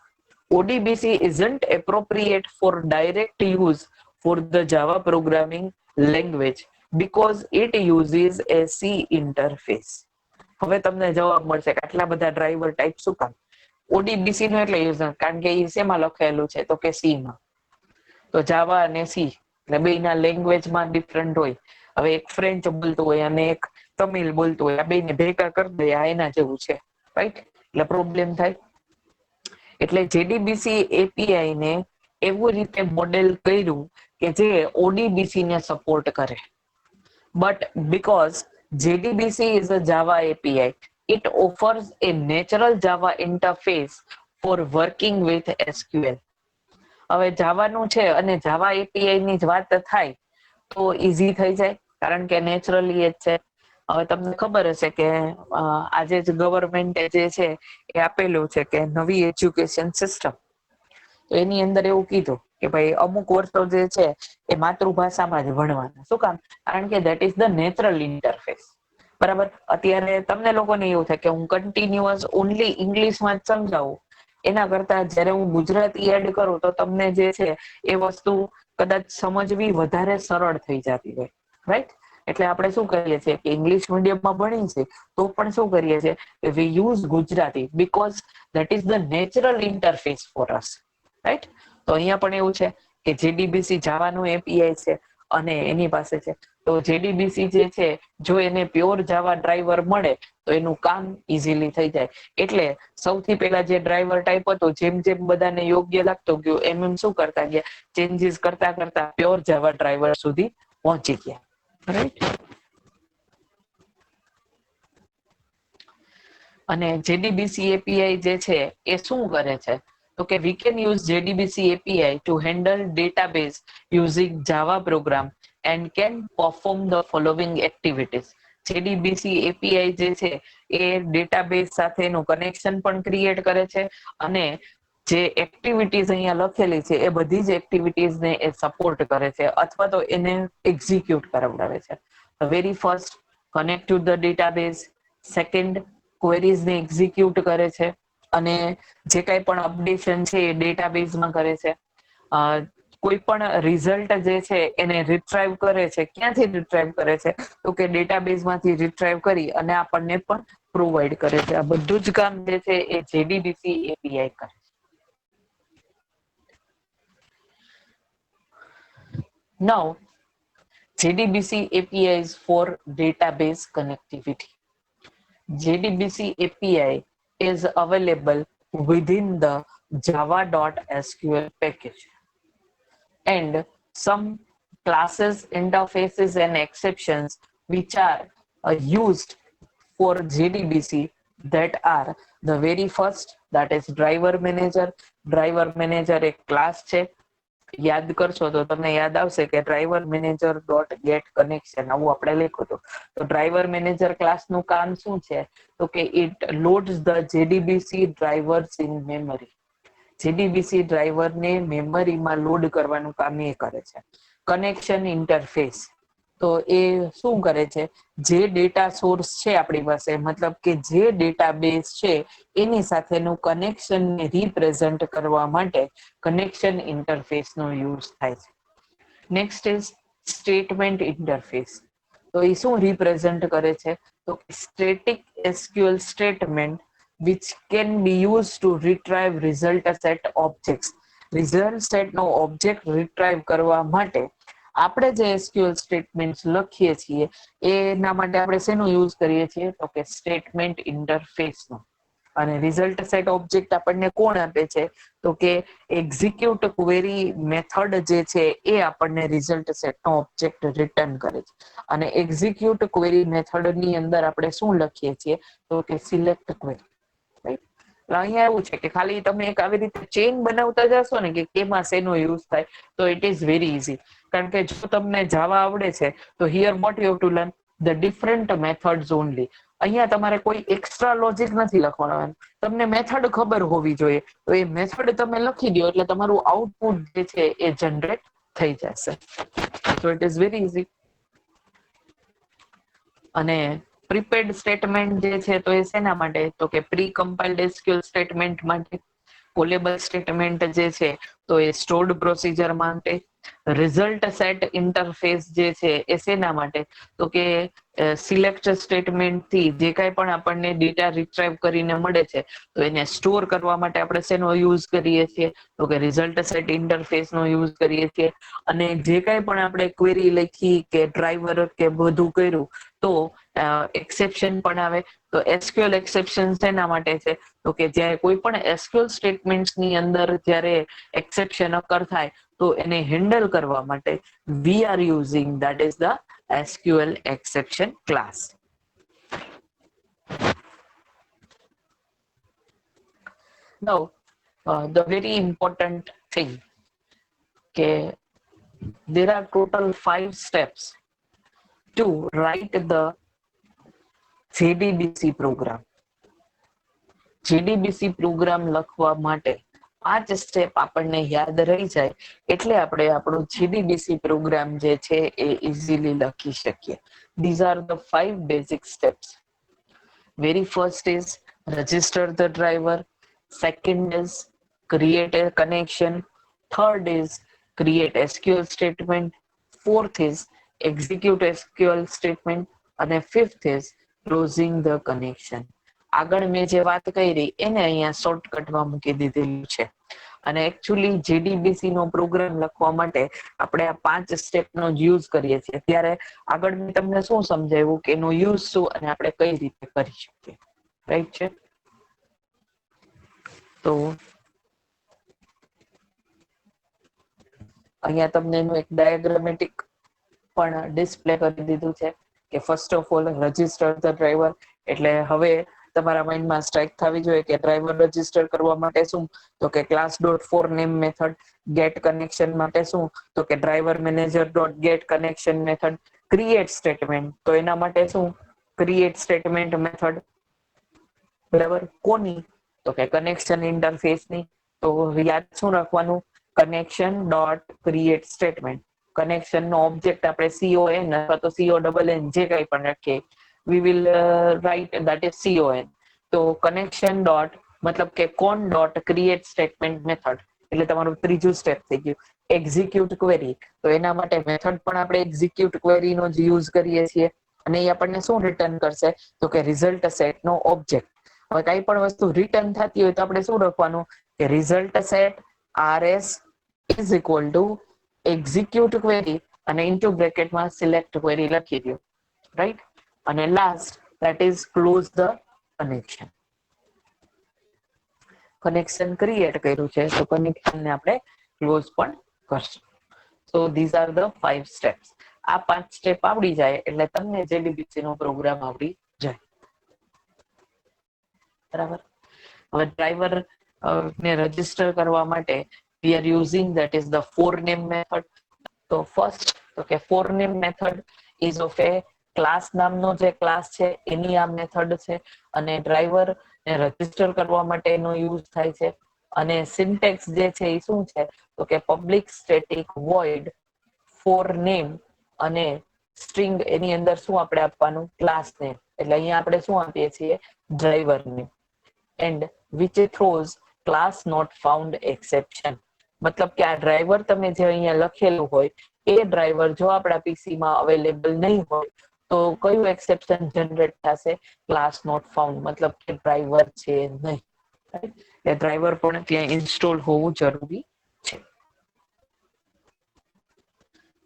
ODBC isn't appropriate for direct use for the Java programming language because it uses a C interface. હવે તમને જવાબ મળશે કે આટલા બધા ડ્રાઈવર ટાઈપ શું કામ? ઓડીબીસી નો એટલે યુઝ કારણ કે એ શેમાં લખેલું છે તો કે સી માં. તો જાવા અને સી એટલે બેના લેંગ્વેજમાં ડિફરન્ટ હોય. હવે એક ફ્રેન્ચ બોલતું હોય અને એક તમિલ બોલતું હોય, આ બેને ભેગા કરી દે આ એના જેવું છે. રાઈટ? એટલે પ્રોબ્લેમ થાય. એટલે જેડીબીસી એપીઆઈ ને એવું રીતે મોડેલ કર્યું કે જે ઓડીબીસી ને સપોર્ટ કરે. But because JDBC is a Java API, it offers a natural Java interface for working with SQL. હવે જાવાનું છે અને જાવા એપીઆઈ ની જ વાત થાય તો ઈઝી થઈ જાય કારણ કે નેચરલી એ જ છે. હવે તમને ખબર હશે કે આજે જ ગવર્મેન્ટ જે છે એ આપેલું છે કે નવી એજ્યુકેશન સિસ્ટમ, તો એની અંદર એવું કીધું કે ભાઈ અમુક વર્ષો જે છે એ માતૃભાષામાં જ ભણવાના. શું કામ? કારણ કે that is the natural interface. બરાબર? અત્યારે તમને લોકોને એવું થાય કે હું કન્ટિન્યુઅસ ઓનલી ઇંગ્લિશમાં જ સમજાવું એના કરતા જયારે હું ગુજરાતી એડ કરું તો તમને જે છે એ વસ્તુ કદાચ સમજવી વધારે સરળ થઈ જતી હોય. રાઈટ? એટલે આપણે શું કરીએ છીએ કે ઇંગ્લિશ મીડિયમમાં ભણી છે તો પણ શું કરીએ છીએ કે we use Gujarati because that is the natural interface for us. Right? તો અહીંયા પણ એવું છે કે જેડીબીસી જાવાનું એપીઆઈ છે અને એની પાસે છે. તો જેડીબીસી જે છે જો એને પ્યોર જાવા ડ્રાઈવર મળે તો એનું કામ ઈઝીલી થઈ જાય. એટલે સૌથી પેલા જે ડ્રાઈવર ટાઈપ હતો જેમ જેમ બધાને યોગ્ય લાગતો ગયો એમ એમ શું કરતા ગયા ચેન્જીસ કરતા કરતા પ્યોર જાવા ડ્રાઈવર સુધી પહોંચી ગયા. રાઈટ? અને જેડીબીસી એપીઆઈ જે છે એ શું કરે છે તો કે we can use JDBC API to handle database using Java program and can perform the following activities. JDBC API જે છે એ ડેટાબેઝ સાથેનું કનેક્શન પણ ક્રિએટ કરે છે અને જે એક્ટિવિટીઝ અહીંયા લખેલી છે એ બધી જ એક્ટિવિટીઝને એ સપોર્ટ કરે છે અથવા તો એને એક્ઝિક્યુટ કરાવડાવે છે. Very first, connect to the database. Second, queries ને એક્ઝિક્યુટ કરે છે અને જે કઈ પણ અપડેશન છે એ ડેટાબેઝમાં કરે છે. કોઈ પણ રિઝલ્ટ જે છે એને રિટ્રાઈવ કરે છે. ક્યાંથી રિટ્રાઈવ કરે છે? તો કે ડેટાબેઝ માંથી રિટ્રાઈવ કરી અને આપણને પણ પ્રોવાઈડ કરે છે. આ બધું જ કામ જે છે એ JDBC API કરે છે. Now, JDBC APIs for database connectivity. JDBC API is available within the java.sql package, and some classes, interfaces, and exceptions which are used for JDBC, that are the very first, that is driver manager. Driver manager એક class છે. યાદ કરશો તો તમને યાદ આવશે કે driver manager dot get connection આવું આપણે લખ્યું હતું. તો ડ્રાઈવર મેનેજર ક્લાસ નું કામ શું છે? તો કે it loads the JDBC drivers in memory. JDBC ડ્રાઈવરને મેમરીમાં લોડ કરવાનું કામ એ કરે છે. કનેક્શન ઇન્ટરફેસ, તો એ શું કરે છે? જે ડેટા સોર્સ છે આપણી પાસે, મતલબ કે જે ડેટાબેઝ છે એની સાથેનું કનેક્શનને રિપ્રેઝન્ટ કરવા માટે કનેક્શન ઇન્ટરફેસ નો યુઝ થાય છે. Next is statement interface. તો એ શું રિપ્રેઝન્ટ કરે છે? તો static SQL statement which can be used to retrieve result set objects. Result set નો ઓબ્જેક્ટ રિટ્રાઈવ કરવા માટે આપણે જે SQL સ્ટેટમેન્ટ લખીએ છીએ એના માટે આપણે શેનો યુઝ કરીએ છીએ? તો કે સ્ટેટમેન્ટ ઇન્ટરફેસ નો. અને રિઝલ્ટ સેટ ઓબ્જેક્ટ આપણને કોણ આપે છે? તો કે એક્ઝિક્યુટ ક્વેરી મેથડ જે છે એ આપણને રિઝલ્ટ સેટ નો ઓબ્જેક્ટ રિટર્ન કરે છે. અને એક્ઝિક્યુટ ક્વેરી મેથડ ની અંદર આપણે શું લખીએ છીએ? તો કે સિલેક્ટ ક્વેરી. રાઈટ? અહીંયા એવું છે કે ખાલી તમે એક આવી રીતે ચેઇન બનાવતા જશો ને કે કેમાં શેનો યુઝ થાય, તો ઇટ ઇઝ વેરી ઇઝી. કારણ કે જો તમને જાવા આવડે છે તો here what you have to learn the different methods only. અહીંયા તમારે કોઈ એક્સ્ટ્રા લોજિક નથી લખવાનું. તમને મેથડ ખબર હોવી જોઈએ. તો એ મેથડ તમે લખી દો એટલે તમારું આઉટપુટ જે છે એ જનરેટ થઈ જશે. So it is very easy. અને પ્રીપેડ સ્ટેટમેન્ટ જે છે તો એ શેના માટે? તો કે પ્રી કમ્પાઇલ્ડ SQL સ્ટેટમેન્ટ માટે. કોલેબલ સ્ટેટમેન્ટ જે છે તો એ સ્ટોર્ડ પ્રોસીજર માટે. રિઝલ્ટ સેટ ઇન્ટરફેસ જે છે એ શેના માટે? તો કે સિલેક્ટ સ્ટેટમેન્ટ થી જે કાંઈ પણ આપણને ડેટા રિટ્રાઈવ કરીને મળે છે તો એને સ્ટોર કરવા માટે આપણે શેનો યુઝ કરીએ છીએ? તો કે રિઝલ્ટ સેટ ઇન્ટરફેસ નો યુઝ કરીએ છીએ. અને જે કાંઈ પણ આપણે ક્વેરી લખી કે ડ્રાઈવર કે બધું કર્યું તો એક્સેપ્શન પણ આવે. તો SQL એક્સેપ્શન શેના માટે છે? તો કે જ્યારે કોઈ પણ SQL સ્ટેટમેન્ટ ની અંદર જ્યારે એક્સેપ્શન અકર થાય તો એને હેન્ડલ કરવા માટે we are using that is the SQL exception class. Now, the very important thing, okay, there are total 5 steps to write the JDBC program. JDBC program લખવા માટે 5 સ્ટેપ આપણને યાદ રહી જાય એટલે આપણે આપણો JDBC પ્રોગ્રામ જે છે એ ઇઝીલી લખી શકીએ. These are the 5 basic steps. Very first is register the driver. Second is create a connection. Third is create SQL statement. Fourth is execute SQL statement. And fifth is closing the connection. આગળ મેં જે વાત કરી એને અહીંયા શોર્ટકટમાં મૂકી દીધેલું છે. અને એકચ્યુઅલી JDBC નો પ્રોગ્રામ લખવા માટે આપણે આ 5 સ્ટેપનો યુઝ કરીએ છીએ. ત્યારે આગળ મેં તમને શું સમજાવ્યું કે એનો યુઝ શું અને આપણે કઈ રીતે કરી શકીએ. રાઈટ છે? તો અહીંયા તમને એનું એક ડાયાગ્રામેટિક પણ ડિસ્પ્લે કરી દીધું છે કે first of all register the driver. એટલે હવે તમારા માઇન્ડમાં સ્ટ્રાઇક થવી જોઈએ કે ડ્રાઈવર રજીસ્ટર કરવા માટે શું? તો કે class dot for name method. Get connection માટે શું? તો કે driver manager dot get connection method. Create statement, તો એના માટે શું? Create statement method. બરાબર? કોની? તો કે કનેક્શન ઇન્ટરફેસની. તો યાદ શું રાખવાનું? Connection dot create statement. Connection નો ઓબ્જેક્ટ આપણે CON અથવા તો CONN જે કંઈ પણ રાખીએ. we will write that is CON. તો કનેક્શન ડોટ મતલબ કે કોન ડોટ ક્રિએટ સ્ટેટમેન્ટ મેથડ એટલે તમારું ત્રીજું સ્ટેપ થઈ ગયું. એક્ઝિક્યુટ ક્વેરી, તો એના માટે મેથડ પણ આપણે એક્ઝિક્યુટ ક્વેરી નો જ યુઝ કરીએ છીએ અને એ આપણને શું રિટર્ન કરશે તો કે રિઝલ્ટ સેટ નો ઓબ્જેક્ટ. હવે કઈ પણ વસ્તુ રિટર્ન થતી હોય તો આપણે શું લખવાનું કે result set RS is equal two execute query અને ઇન્ટુ બ્રેકેટમાં સિલેક્ટ ક્વેરી લખી દો, રાઈટ. અને last that is close the connection. Connection create કર્યું છે તો કનેક્શન ને આપણે ક્લોઝ પણ કરશું. સો ધીઝ આર ધ 5 સ્ટેપ્સ. આ 5 સ્ટેપ આવડી જાય એટલે તમને JDBC નો પ્રોગ્રામ આવડી જાય, બરાબર. હવે ડ્રાઈવર ને રજીસ્ટર કરવા માટે we are using that is the for name method. તો ફર્સ્ટ તો કે for name method is of a class નામનો જે ક્લાસ છે એની આ મેથડ છે અને ડ્રાઈવર ને રજીસ્ટર કરવા માટે એનો યુઝ થાય છે. અને સિન્ટેક્સ જે છે એ શું છે તો કે public static void for name અને સ્ટ્રિંગ એની અંદર શું આપણે આપવાનું ક્લાસ નેમ, એટલે અહીંયા આપણે શું આપીએ છીએ driver name and which throws class not found exception. મતલબ કે આ ડ્રાઈવર તમે જે અહીંયા લખેલું હોય એ ડ્રાઈવર જો આપણા પીસી માં અવેલેબલ નહીં હોય તો કયું એક્સેપ્શન જનરેટ થશે ક્લાસ નોટ ફાઉન્ડ, મતલબ કે ડ્રાઈવર છે નહીં. એ ડ્રાઈવર પણ ત્યાં ઇન્સ્ટોલ હોવું જરૂરી છે,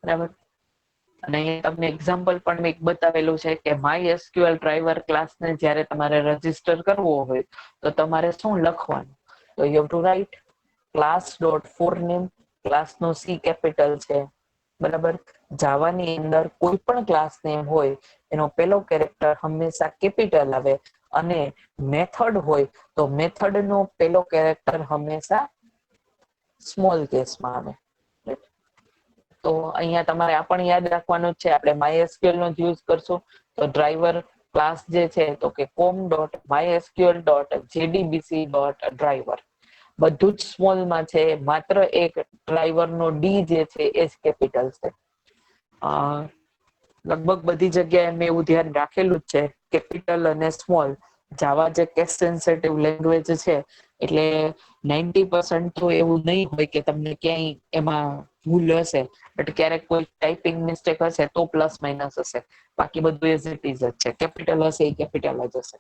બરાબર. અને અહીંયા તમને એક્ઝામ્પલ પણ મેં બતાવેલું છે કે MySQL ડ્રાઈવર ક્લાસને જ્યારે તમારે રજીસ્ટર કરવો હોય તો તમારે શું લખવાનું તો you have to write class dot for name, class નો C કેપિટલ છે, બરાબર. જાવાની અંદર કોઈ પણ ક્લાસ નેમ હોય એનો પેલો કેરેક્ટર હંમેશા કેપિટલ આવે અને મેથડ હોય તો મેથડ નો પેલો કેરેક્ટર હંમેશા સ્મોલ કેસમાં આવે. તો અહીંયા તમારે આ પણ યાદ રાખવાનું છે, આપણે MySQL નો જ યુઝ કરશું તો ડ્રાઈવર ક્લાસ જે છે તો કે com.mysql.jdbc.driver બધું જ સ્મોલમાં છે, માત્ર એક ડ્રાઈવર નો ડી જે છે એ જ કેપિટલ છે. લગભગ બધી જગ્યાએ મેં એવું ધ્યાન રાખેલું જ છે કેપિટલ અને સ્મોલ. જાવા જે કેસ સેન્સિટિવ લેંગ્વેજ છે એટલે 90% તો એવું નહીં હોય કે તમને ક્યાંય એમાં ભૂલ હશે, બટ ક્યારેક કોઈ ટાઈપિંગ મિસ્ટેક હશે તો પ્લસ માઇનસ હશે, બાકી બધું એઝ ઇટ ઇઝ જ છે. કેપિટલ હશે એ કેપિટલ જ હશે.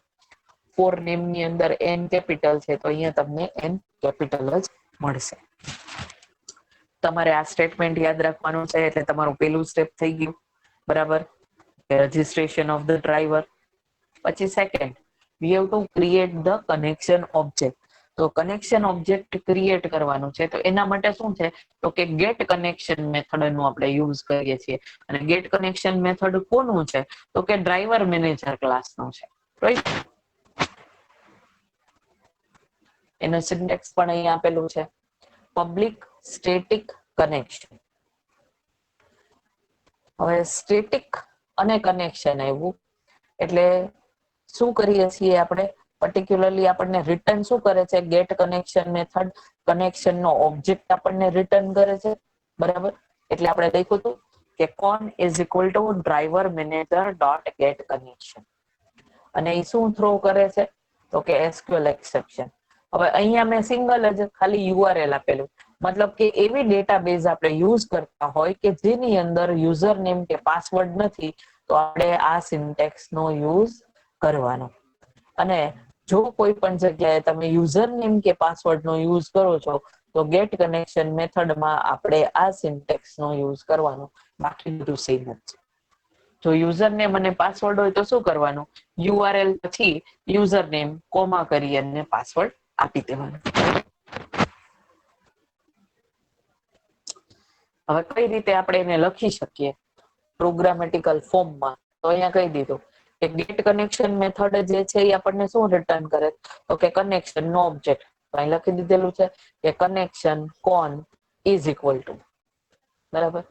ફોર નેમ ની અંદર એન કેપિટલ છે તો અહીંયા તમને એન કેપિટલ જ મળશે. તમારે આ સ્ટેટમેન્ટ યાદ રાખવાનું છે એટલે તમારું પેલું સ્ટેપ થઈ ગયું, બરાબર. Registration of the driver. પછી second we have to create the connection object. તો કનેક્શન ઓબ્જેક્ટ ક્રિએટ કરવાનું છે તો એના માટે શું છે તો કે ગેટ કનેક્શન મેથડ નું આપણે યુઝ કરીએ છીએ. અને ગેટ કનેક્શન મેથડ કોનું છે તો કે ડ્રાઈવર મેનેજર ક્લાસ નું છે, રાઈટ. એનું સિન્ટેક્સ પણ અહીં આપેલું છે પબ્લિક સ્ટેટિક કનેક્શન. હવે સ્ટેટિક અને કનેક્શન આવ્યું એટલે શું કરીએ છીએ આપણે પર્ટિક્યુલરલી આપણને રિટર્ન શું કરે છે ગેટ કનેક્શન મેથડ કનેક્શન નો ઓબ્જેક્ટ આપણને રિટર્ન કરે છે, બરાબર. એટલે આપણે લખ્યું હતું કે con is equal to driver manager dot get connection અને એ શું થ્રો કરે છે તો કે SQL exception. હવે અહીંયા મેં સિંગલ જ ખાલી URL આપેલું, મતલબ કે એવી ડેટાબેઝ આપણે યુઝ કરતા હોય કે જેની અંદર યુઝર નેમ કે પાસવર્ડ નથી તો આપણે આ સિન્ટેક્સ નો યુઝ કરવાનો. અને જો કોઈ પણ જગ્યાએ તમે યુઝર નેમ કે પાસવર્ડ નો યુઝ કરો છો તો ગેટ કનેક્શન મેથડમાં આપણે આ સિન્ટેક્સ નો યુઝ કરવાનો, બાકી બધું સેમ જ છે. જો યુઝર નેમ અને પાસવર્ડ હોય તો શું કરવાનું URL પછી યુઝર નેમ કોમા કરી અને પાસવર્ડ આપી દેવાનું. હવે કઈ રીતે આપણે એને લખી શકીએ પ્રોગ્રામેટિકલ ફોર્મમાં તો અહીંયા કહી દીધું કે ગેટ કનેક્શન મેથડ જે છે એ આપણને શું રિટર્ન કરે તો કે કનેક્શન નો ઓબ્જેક્ટ. અહીં લખી દીધેલું છે કે connection con is equal to, બરાબર.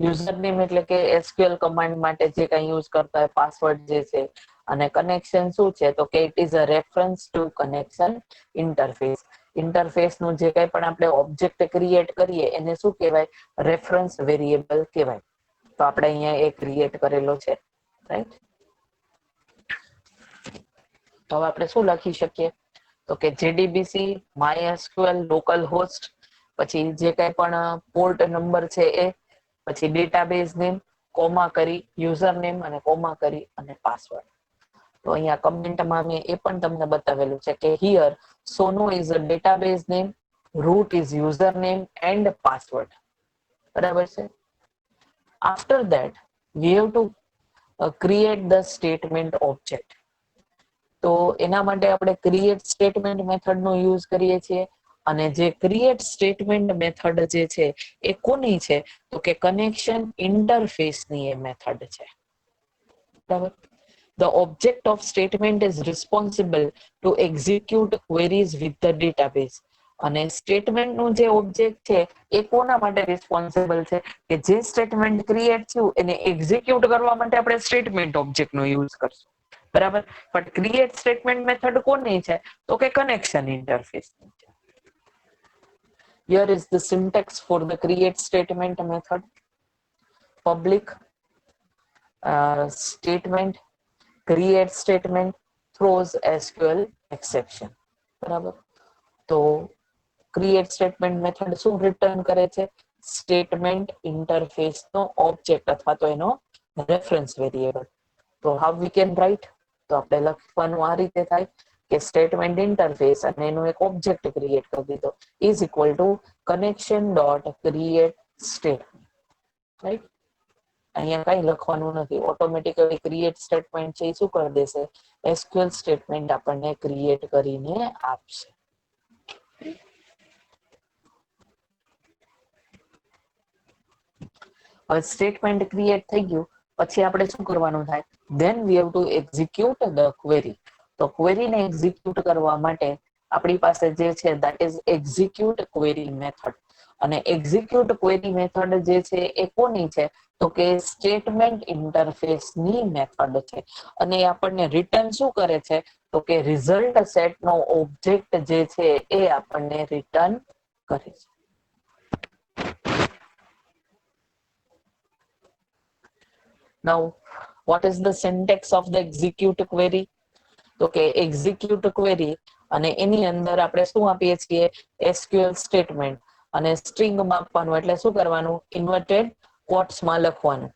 યુઝર નેમ એટલે કે SQL કમાન્ડ માટે જે કઈ યુઝ કરતા હોય પાસવર્ડ જે છે અને કનેક્શન શું છે તો કે it is a reference to connection interface. Interface નું જે કઈ પણ આપણે ઓબ્જેક્ટ ક્રિએટ કરીએ એને શું કહેવાય રેફરન્સ વેરિયેબલ કહેવાય. તો આપણે અહીંયા એ ક્રિએટ કરેલો છે, રાઈટ. તો હવે આપણે શું લખી શકીએ તો કે JDBC MySQL લોકલ હોસ્ટ પછી જે કઈ પણ પોર્ટ નંબર છે એ, પછી ડેટાબેઝ નેમ, કોમા કરી યુઝર નેમ અને કોમા કરી અને પાસવર્ડ. તો અહીંયા કમેન્ટમાં મેં એ પણ તમને બતાવેલું છે કે here sono is a database name, root is username and password. બરાબર છે. After that we have to create the statement object. તો એના માટે આપણે create statement મેથડ નો યુઝ કરીએ છીએ. અને જે ક્રિએટ સ્ટેટમેન્ટ મેથડ જે છે એ કોની છે, તો કે કનેક્શન ઇન્ટરફેસ ની એ મેથડ છે. બરાબર. The object of statement is responsible to execute queries with the database. અને સ્ટેટમેન્ટ નું જે ઓબ્જેક્ટ છે એ કોના માટે રિસ્પોન્સિબલ છે, કે જે સ્ટેટમેન્ટ ક્રિએટ થયું એને એક્ઝિક્યુટ કરવા માટે આપણે સ્ટેટમેન્ટ ઓબ્જેક્ટ નો યુઝ કરશું. બરાબર. પણ ક્રિએટ સ્ટેટમેન્ટ મેથડ કોની છે, તો કે કનેક્શન ઇન્ટરફેસ ની છે. Here is the syntax for the create statement method. Public statement create statement throws SQL exception. બરાબર. તો ક્રિએટ સ્ટેટમેન્ટ મેથડ શું રિટર્ન કરે છે, સ્ટેટમેન્ટ ઇન્ટરફેસ નો ઓબ્જેક્ટ અથવા તો એનો રેફરન્સ વેરિયેબલ. તો હાઉ વી કેન રાઇટ, તો આપણે લખવાનું આ રીતે થાય કે સ્ટેટમેન્ટ ઇન્ટરફેસ અને એનો એક ઓબ્જેક્ટ ક્રિએટ કરી દીધો is equal two connection dot create statement. Right. અહીંયા કઈ લખવાનું નથી, ઓટોમેટિકલી ક્રિએટ સ્ટેટમેન્ટ છે એ શું કરી દેશે, એસક્યુએલ સ્ટેટમેન્ટ આપણને ક્રિએટ કરીને આપશે. હવે સ્ટેટમેન્ટ ક્રિએટ થઈ ગયું પછી આપણે શું કરવાનું થાય, then we have two execute the query. તો ક્વેરીને એક્ઝિક્યુટ કરવા માટે આપણી પાસે જે છે that is execute query method. અને એક્ઝિક્યુટ ક્વેરી મેથડ જે છે એ કોની છે, તો કે સ્ટેટમેન્ટ ઇન્ટરફેસ ની મેથડ છે. અને આપણને રિટર્ન શું કરે છે, તો કે રિઝલ્ટ સેટ નો ઓબ્જેક્ટ જે છે એ આપણને રિટર્ન કરે છે. Now, what is the syntax of the execute query? તો કે execute query અને એની અંદર આપણે શું આપીએ છીએ, SQL સ્ટેટમેન્ટ અને સ્ટ્રિંગ આપવાનું, એટલે શું કરવાનું, ઇન્વર્ટેડ કોટ્સ માં લખવાનું.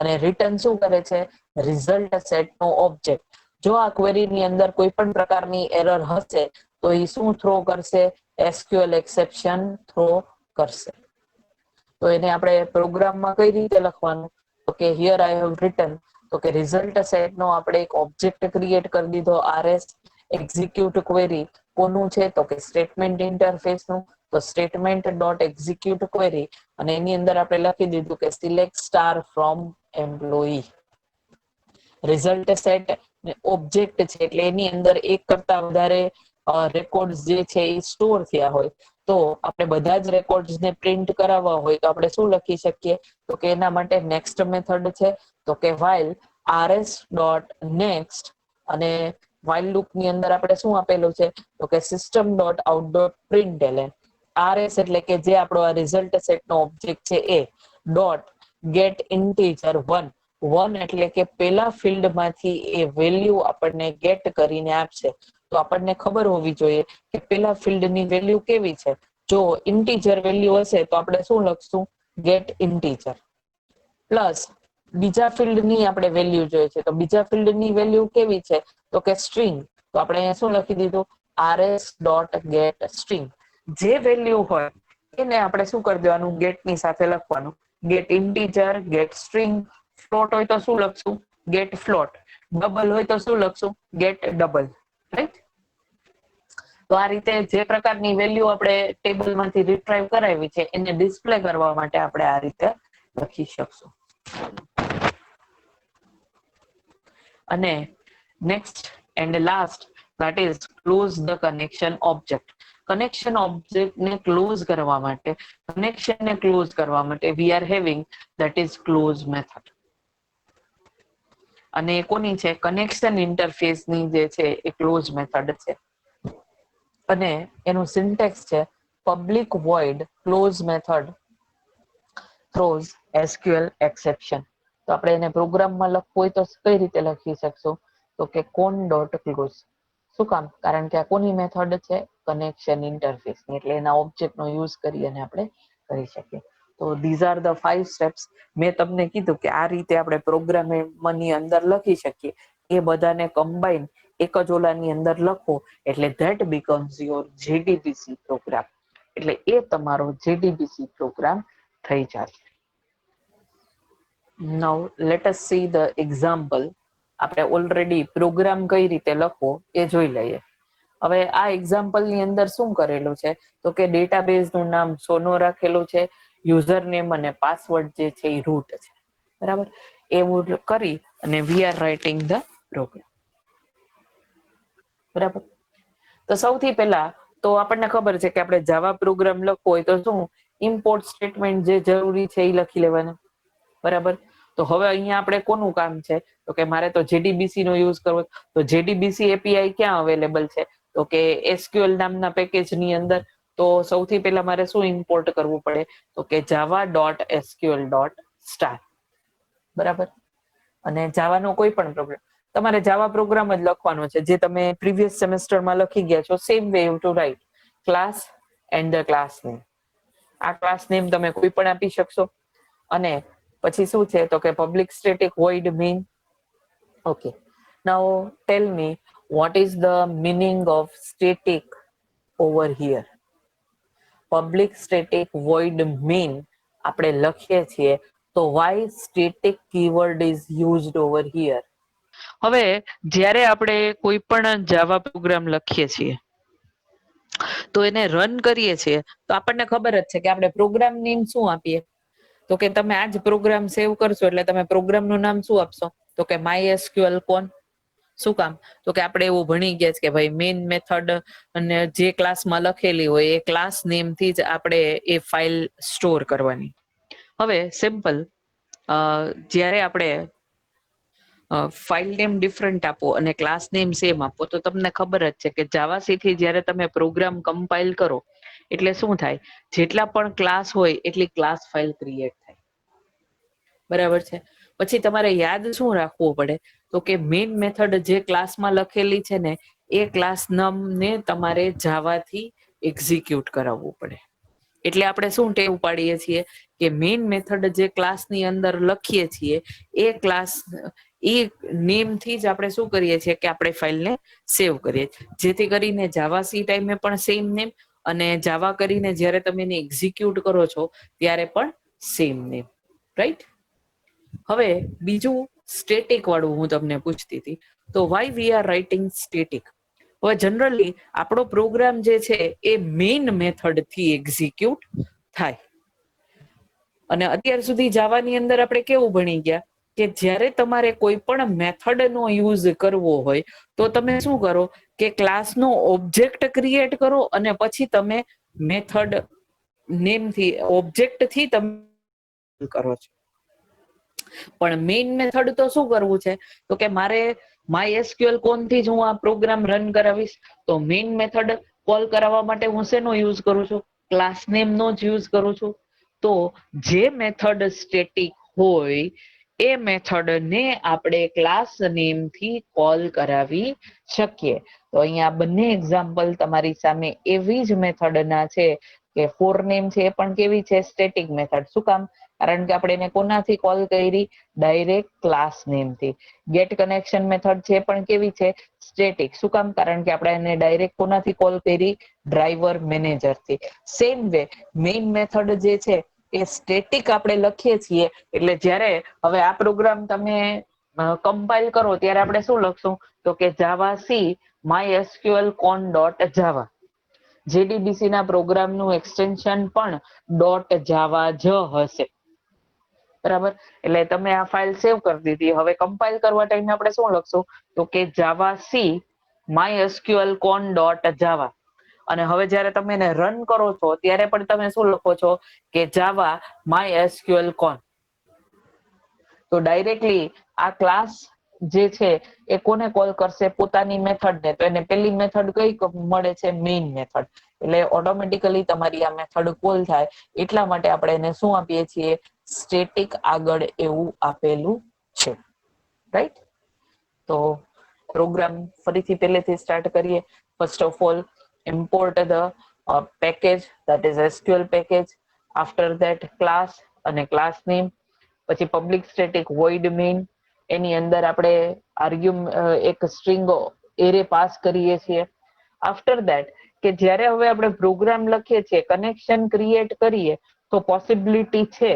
અને રિટર્ન શું કરે છે, રિઝલ્ટ સેટ નો ઓબ્જેક્ટ. જો આ ક્વેરી ની અંદર કોઈ પણ પ્રકારની એરર હશે તો એ શું થ્રો કરશે, SQL એક્સેપ્શન થ્રો કરશે. તો એને આપણે પ્રોગ્રામમાં કઈ રીતે લખવાનું, તો કે હિયર આઈ હેવ રિટન, તો કે રિઝલ્ટ સેટ નો આપણે એક ઓબ્જેક્ટ ક્રિએટ કરી દીધો RS એક્ઝિક્યુટ ક્વેરી. કોનું છે, તો કે સ્ટેટમેન્ટ ઇન્ટરફેસ નું. તો સ્ટેટમેન્ટ ડોટ એક્ઝિક્યુટ ક્વેરી અને એની અંદર આપણે લખી દીધું કે select star from employee. Result set object છે એટલે એની અંદર એક કરતા વધારે રેકોર્ડ જે છે એ સ્ટોર થયા હોય. તો આપણે બધા જ રેકોર્ડ્સને પ્રિન્ટ કરાવવા હોય તો આપણે શું લખી શકીએ, તો કે એના માટે નેક્સ્ટ મેથડ છે. તો કે while rs ડોટ નેક્સ્ટ અને while લૂપ ની અંદર આપણે શું આપેલું છે, તો કે system dot out dot println. RS એટલે કે જે આપણો આ રિઝલ્ટ સેટ નો ઓબ્જેક્ટ છે એ ડોટ ગેટ ઇન્ટીજર 1. 1 એટલે કે પેલા ફિલ્ડ માંથી એ વેલ્યુ આપણને ગેટ કરીને આપશે. તો આપણને ખબર હોવી જોઈએ કે પેલા ફિલ્ડની વેલ્યુ કેવી છે. જો ઇન્ટીજર વેલ્યુ હશે તો આપણે શું લખશું, ગેટ ઇન્ટીજર. પ્લસ બીજા ફિલ્ડની આપણે વેલ્યુ જોઈએ છે, તો બીજા ફિલ્ડની વેલ્યુ કેવી છે, તો કે સ્ટ્રિંગ. તો આપણે અહીંયા શું લખી દીધું, RS ડોટ ગેટ સ્ટ્રિંગ. જે વેલ્યુ હોય એને આપણે શું કરી દેવાનું, ગેટ ની સાથે લખવાનું. Get integer, get string. Float હોય તો શું લખશું, ગેટ ફ્લોટ. ડબલ હોય તો શું લખશું, ગેટ ડબલ. રાઈટ. તો આ રીતે જે પ્રકારની વેલ્યુ આપણે ટેબલ માંથી રિટ્રાઈવ કરાવી છે એને ડિસ્પ્લે કરવા માટે આપણે આ રીતે લખી શકશું. અને next and last that is close the connection object. Connection object ને ક્લોઝ કરવા માટે, કનેક્શન ને ક્લોઝ કરવા માટે we are having that is close method. અને કોની છે, કનેક્શન ઇન્ટરફેસ ની જે છે એ ક્લોઝ મેથડ છે. અને એનું સિન્ટેક્સ છે public void close method throws SQL exception. તો આપણે એને પ્રોગ્રામમાં લખવું હોય તો કઈ રીતે લખી શકશું, તો કે કોન ડોટ ક્લોઝ. શું કામ? કારણ કે આ કોની મેથડ છે? કનેક્શન ઇન્ટરફેસ, એટલે એના ઓબ્જેક્ટ નો યુઝ કરી અને આપણે કરી શકીએ. તો ધીઝ આર ધ 5 સ્ટેપ્સ. મેં તમને કીધું કે આ રીતે આપણે પ્રોગ્રામની અંદર લખી શકીએ. એ બધાને કમ્બાઈન એક જ ઓલાની અંદર લખો એટલે that becomes your JDBC program. એટલે એ તમારો JDBC પ્રોગ્રામ થઈ જાય. Now let us see the example. આપણે ઓલરેડી પ્રોગ્રામ કઈ રીતે લખવો એ જોઈ લઈએ. હવે આ એક્ઝામ્પલ ની અંદર શું કરેલું છે? તો કે ડેટાબેઝ નું નામ સોનો રાખેલું છે, યુઝર નેમ અને પાસવર્ડ જે છે એ રૂટ છે. બરાબર, એવું કરી અને we are writing the program. બરાબર, તો સૌથી પહેલા તો આપણને ખબર છે કે આપણે જાવા પ્રોગ્રામ લખવો હોય તો શું ઇમ્પોર્ટ સ્ટેટમેન્ટ જે જરૂરી છે એ લખી લેવાના. બરાબર, તો હવે અહીંયા આપણે કોનું કામ છે? તો કે મારે તો JDBC નો યુઝ કરવો. તો JDBC API ક્યાં અવેલેબલ છે? તો કે SQL નામના પેકેજ ની અંદર. તો સૌથી પહેલા મારે શું ઇમ્પોર્ટ કરવું પડે? તો કે java.sql.star. બરાબર, અને જાવાનો કોઈ પણ પ્રોગ્રામ તમારે જાવા પ્રોગ્રામ જ લખવાનો છે જે તમે પ્રીવિયસ સેમેસ્ટરમાં લખી ગયા છો. Same way you to write class and the class name. આ ક્લાસ નેમ તમે કોઈ પણ આપી શકશો. અને પછી શું છે? તો કે public static void main. Okay, now tell me what is the meaning of static over here? Public static void main આપણે લખીએ છીએ તો why static keyword is used over here? હવે જ્યારે આપણે કોઈ પણ જાવા પ્રોગ્રામ લખીએ છીએ તો એને રન કરીએ છીએ તો આપણને ખબર જ છે કે આપણે પ્રોગ્રામ નેમ શું આપીએ? તો કે તમે આજ પ્રોગ્રામ સેવ કરશો એટલે તમે પ્રોગ્રામ નું નામ શું આપશો? તો કે MySQL કોન. શું કામ? તો કે આપણે એવું ભણી ગયા છે કે ભાઈ મેઇન મેથડ અને જે ક્લાસમાં લખેલી હોય એ ક્લાસ નેમ થી જ આપણે એ ફાઇલ સ્ટોર કરવાની. હવે સિમ્પલ, જ્યારે આપણે ફાઇલ નેમ ડિફરન્ટ આપો અને ક્લાસ નેમ સેમ આપો તો તમને ખબર જ છે કે જાવાસી થી જ્યારે તમે પ્રોગ્રામ કમ્પાઇલ કરો એટલે શું થાય? જેટલા પણ ક્લાસ હોય એટલી ક્લાસ ફાઇલ ક્રિએટ થાય. બરાબર છે, પછી તમારે યાદ શું રાખવું પડે? તો કે મેઇન મેથડ જે ક્લાસમાં લખેલી છે ને એ ક્લાસ નામને તમારે જાવાથી એક્ઝિક્યુટ કરાવવું પડે. એટલે આપણે શું ટેવ પાડીએ છીએ કે મેઇન મેથડ જે ક્લાસની અંદર લખીએ છીએ એ ક્લાસ એ નેમ થી જ આપણે શું કરીએ છીએ કે આપણે ફાઇલને સેવ કરીએ. જેથી કરીને જાવાસી ટાઈમે પણ સેમ નેમ અને જાવા કરીને જયારે તમે એને એક્ઝિક્યુટ કરો છો ત્યારે પણ સેમ નેમ. રાઈટ? હવે બીજું સ્ટેટિક વાળું હું તમને પૂછતી હતી. તો why we are writing static? હવે જનરલી આપણો પ્રોગ્રામ જે છે એ મેઇન મેથડ થી એક્ઝિક્યુટ થાય. અને અત્યાર સુધી જાવાની અંદર આપણે કેવું ભણી ગયા કે જ્યારે તમારે કોઈ પણ મેથડ નો યુઝ કરવો હોય તો તમે શું કરો કે ક્લાસ નો ઓબ્જેક્ટ ક્રિએટ કરો અને પછી તમે મેથડ નેમથી ઓબ્જેક્ટ થી તમે કરો છો. પણ મેઇન મેથડ તો શું કરવું છે? તો કે મારે MySQL કોનથી જ હું આ પ્રોગ્રામ રન કરાવીશ. તો મેઇન મેથડ કોલ કરાવવા માટે હું શેનો યુઝ કરું છું? ક્લાસ નેમ નો જ યુઝ કરું છું. તો જે મેથડ સ્ટેટિક હોય એ મેથડ ને આપણે ક્લાસ નેમ થી કોલ કરાવી શકીએ. તો અહીંયા બંને એક્ઝામ્પલ તમારી સામે એવી જ મેથડ ના છે કે ફોર નેમ છે એ પણ કેવી છે? Static method. શું કામ? કારણ કે આપણે એને કોનાથી કોલ કરી? ડાયરેક્ટ ક્લાસ નેમ થી. ગેટ કનેક્શન મેથડ છે પણ કેવી છે? સ્ટેટિક. શું કામ? કારણ કે આપણે એને ડાયરેક્ટ કોનાથી કોલ કરી? ડ્રાઈવર મેનેજર થી. સેમ વે મેઇન મેથડ જે છે એ સ્ટેટિક આપણે લખીએ છીએ એટલે જયારે હવે આ પ્રોગ્રામ તમે કમ્પાઇલ કરો ત્યારે આપણે શું લખશું? તો કે જાવાસી MySQL કોન ડોટ જાવા. JDBC ના પ્રોગ્રામનું એક્સટેન્શન પણ ડોટ જાવા જ હશે. બરાબર, એટલે તમે આ ફાઇલ સેવ કરી દીધી. હવે કમ્પાઇલ કરવા ટાઈમે આપણે શું લખશું? તો કે જાવાસી MySQL કોન ડોટ જાવા. અને હવે જયારે તમે એને રન કરો છો ત્યારે પણ તમે શું લખો છો? કે જાવા MySQL કોન. તો ડાયરેક્ટલી આ ક્લાસ જે છે એ કોને કોલ કરશે? પોતાની મેથડ ને. તો એને પેલી મેથડ કઈ મળે છે? Main method. એટલે ઓટોમેટિકલી તમારી આ મેથડ કોલ થાય એટલા માટે આપણે એને શું આપીએ છીએ? સ્ટેટિક આગળ એવું આપેલું છે. રાઈટ? તો પ્રોગ્રામ ફરીથી પહેલેથી સ્ટાર્ટ કરીએ. First of all import the package, that is SQL package. After that class અને class name, પછી public static void main, એની અંદર આપણે એક સ્ટ્રિંગ એરે પાસ કરીએ છીએ. આફ્ટર ધેટ કે જ્યારે હવે આપણે પ્રોગ્રામ લખીએ છીએ, કનેક્શન ક્રિએટ કરીએ, તો પોસિબિલિટી છે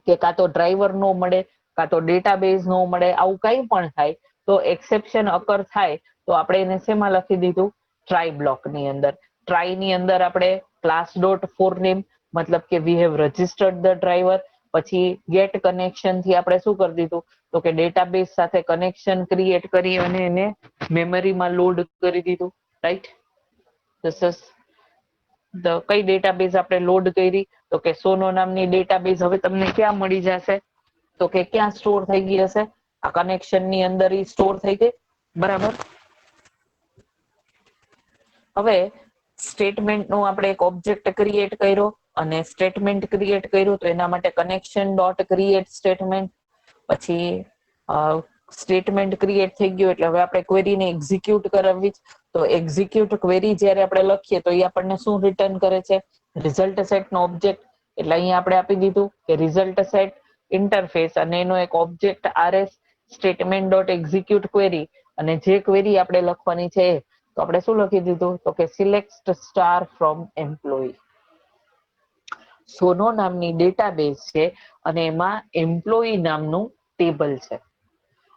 કે કાં તો ડ્રાઈવર નો મળે, કાં તો ડેટાબેઝ નો મળે, આવું કંઈ પણ થાય તો એક્સેપ્શન અકર થાય તો આપણે એને શેમાં લખી દીધું? ટ્રાય બ્લોક ની અંદર. ટ્રાય ની અંદર આપણે ક્લાસ ડોટ ફોર નેમ, મતલબ કે we have registered the driver. પછી ગેટ કનેક્શન થી આપણે શું કરી દીધું? તો કે ડેટાબેઝ સાથે કનેક્શન ક્રિએટ કરી અને એને મેમરીમાં લોડ કરી દીધું. રાઈટ? કઈ ડેટાબેઝ આપણે લોડ કરી? તો કે સોનો નામની ડેટાબેઝ હવે તમને ક્યાં મળી જશે? તો કે ક્યાં સ્ટોર થઈ ગઈ હશે? આ કનેક્શન ની અંદર ઈ સ્ટોર થઈ ગઈ. બરાબર. હવે સ્ટેટમેન્ટ નો આપણે એક ઓબ્જેક્ટ ક્રિએટ કર્યો અને સ્ટેટમેન્ટ ક્રિએટ કર્યું, તો એના માટે કનેક્શન ડોટ ક્રિએટ સ્ટેટમેન્ટ. પછી સ્ટેટમેન્ટ ક્રિએટ થઈ ગયું એટલે હવે આપણે ક્વેરીને એક્ઝિક્યુટ કરાવવી. તો એક્ઝિક્યુટ ક્વેરી જ્યારે આપણે લખીએ તો એ આપણને શું રિટર્ન કરે છે? રિઝલ્ટ સેટ નો ઓબ્જેક્ટ. એટલે અહીંયા આપણે આપી દીધું કે રિઝલ્ટ સેટ ઇન્ટરફેસ અને એનો એક object RS statement dot execute query, અને જે ક્વેરી આપણે લખવાની છે તો આપણે શું લખી દીધું? તો કે સિલેક્ટ સ્ટાર ફ્રોમ એમ્પ્લોયી. સોનો નામની ડેટાબેઝ છે અને એમાં એમ્પ્લોયી નામનું ટેબલ છે.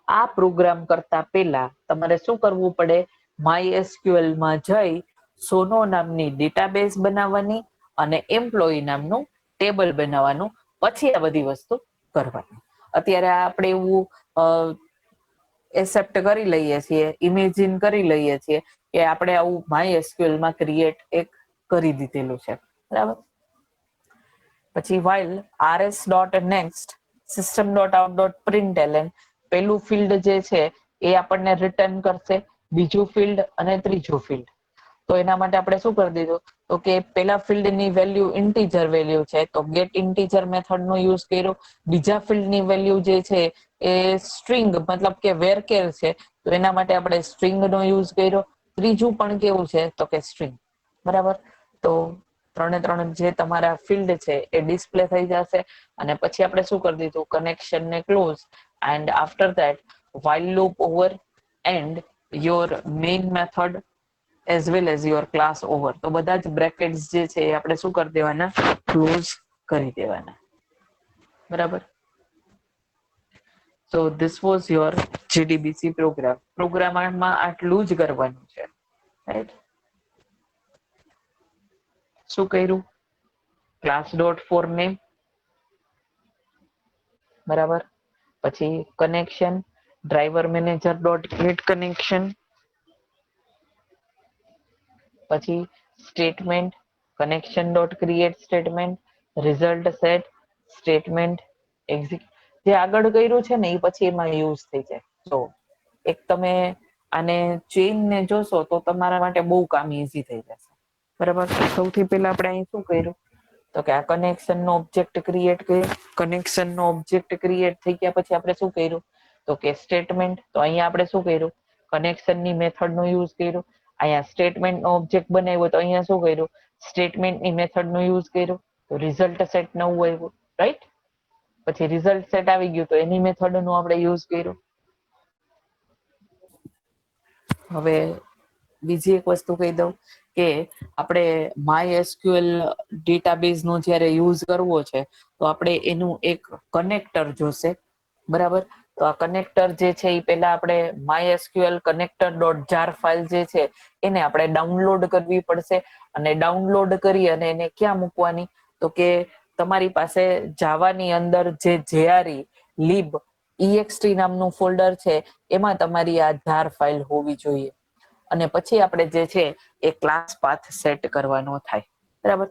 આ પ્રોગ્રામ કરતા પહેલા તમારે શું કરવું પડે? MySQL માં જઈ સોનો નામની ડેટાબેઝ બનાવવાની અને એમ્પ્લોયી નામનું ટેબલ બનાવવાનું, પછી આ બધી વસ્તુ કરવાની. અત્યારે આપણે એવું એક્સેપ્ટ કરી લઈએ છીએ, ઇમેજિન કરી લઈએ છીએ કે આપણે આવું MySQL માં ક્રિએટ એક કરી દીધેલું છે. બરાબર. પછી while rs.next system.out.println, પેલું ફિલ્ડ જે છે એ આપણને રિટર્ન કરશે, બીજું ફિલ્ડ અને ત્રીજું ફિલ્ડ. તો એના માટે આપણે શું કરી દીધું? તો કે પેલા ફિલ્ડ ની વેલ્યુ ઇન્ટીજર વેલ્યુ છે તો ગેટ ઇન્ટીજર મેથડ નો યુઝ કર્યો. બીજા ફિલ્ડ ની વેલ્યુ જે છે એ સ્ટ્રિંગ મતલબ કે વેરકેર છે, તો એના માટે આપણે સ્ટ્રિંગ નો યુઝ કર્યો. ત્રીજું પણ કેવું છે? તો કે સ્ટ્રિંગ. બરાબર. તો ત્રણે જે તમારા ફિલ્ડ છે એ ડિસ્પ્લે થઈ જશે. અને પછી આપણે શું કરી દીધું? કનેક્શન ને close, and after that while loop over and your main method as well as your class over. તો બધા જ બ્રેકેટ્સ જે છે એ આપણે શું કરી દેવાના? ક્લોઝ કરી દેવાના. બરાબર. So this was your JDBC program. પ્રોગ્રામમાં આટલું જ કરવાનું છે. રાઈટ? શું કર્યું? Class dot for name. બરાબર. પછી connection driver manager dot get connection. પછી statement connection dot create statement, result set statement execute. જે આગળ કર્યું છે ને એ પછી એમાં યુઝ થઈ જાય. તો એક તમે આને ચેઇન ને જોશો તો તમારા માટે બહુ કામ ઈઝી થઈ જશે. બરાબર. સૌથી પહેલા આપણે અહીં શું કર્યું? તો કે આ કનેક્શન નો ઓબ્જેક્ટ ક્રિએટ કર્યો. કનેક્શન નો ઓબ્જેક્ટ ક્રિએટ થઈ ગયા પછી આપણે શું કર્યું? તો કે સ્ટેટમેન્ટ. તો અહીંયા આપણે શું કર્યું? કનેક્શન ની મેથડ નો યુઝ કર્યો. અહીંયા સ્ટેટમેન્ટ નો ઓબ્જેક્ટ બનાવ્યો તો અહીંયા શું કર્યું? સ્ટેટમેન્ટ ની મેથડ નો યુઝ કર્યો. તો રિઝલ્ટ સેટ નવું આવ્યું. રાઈટ? પછી રિઝલ્ટ સેટ આવી ગયું તો એની મેથડ નો આપણે યુઝ કર્યો. હવે બીજી એક વસ્તુ કહી દઉં કે આપણે MySQL ડેટાબેઝ નો જ્યારે યુઝ કરવો છે તો આપણે એનું એક કનેક્ટર જોશે. બરાબર. તો આ કનેક્ટર જે છે એ પેલા આપણે MySQL connector dot jar file જે છે એને આપણે ડાઉનલોડ કરવી પડશે. અને ડાઉનલોડ કરી અને એને ક્યાં મૂકવાની? તો કે તમારી પાસે જાવાની અંદર જે JRE lib ext નામનું ફોલ્ડર છે એમાં તમારી આ જાર ફાઇલ હોવી જોઈએ. અને પછી આપણે જે છે એ ક્લાસ પાથ સેટ કરવાનો થાય. બરાબર.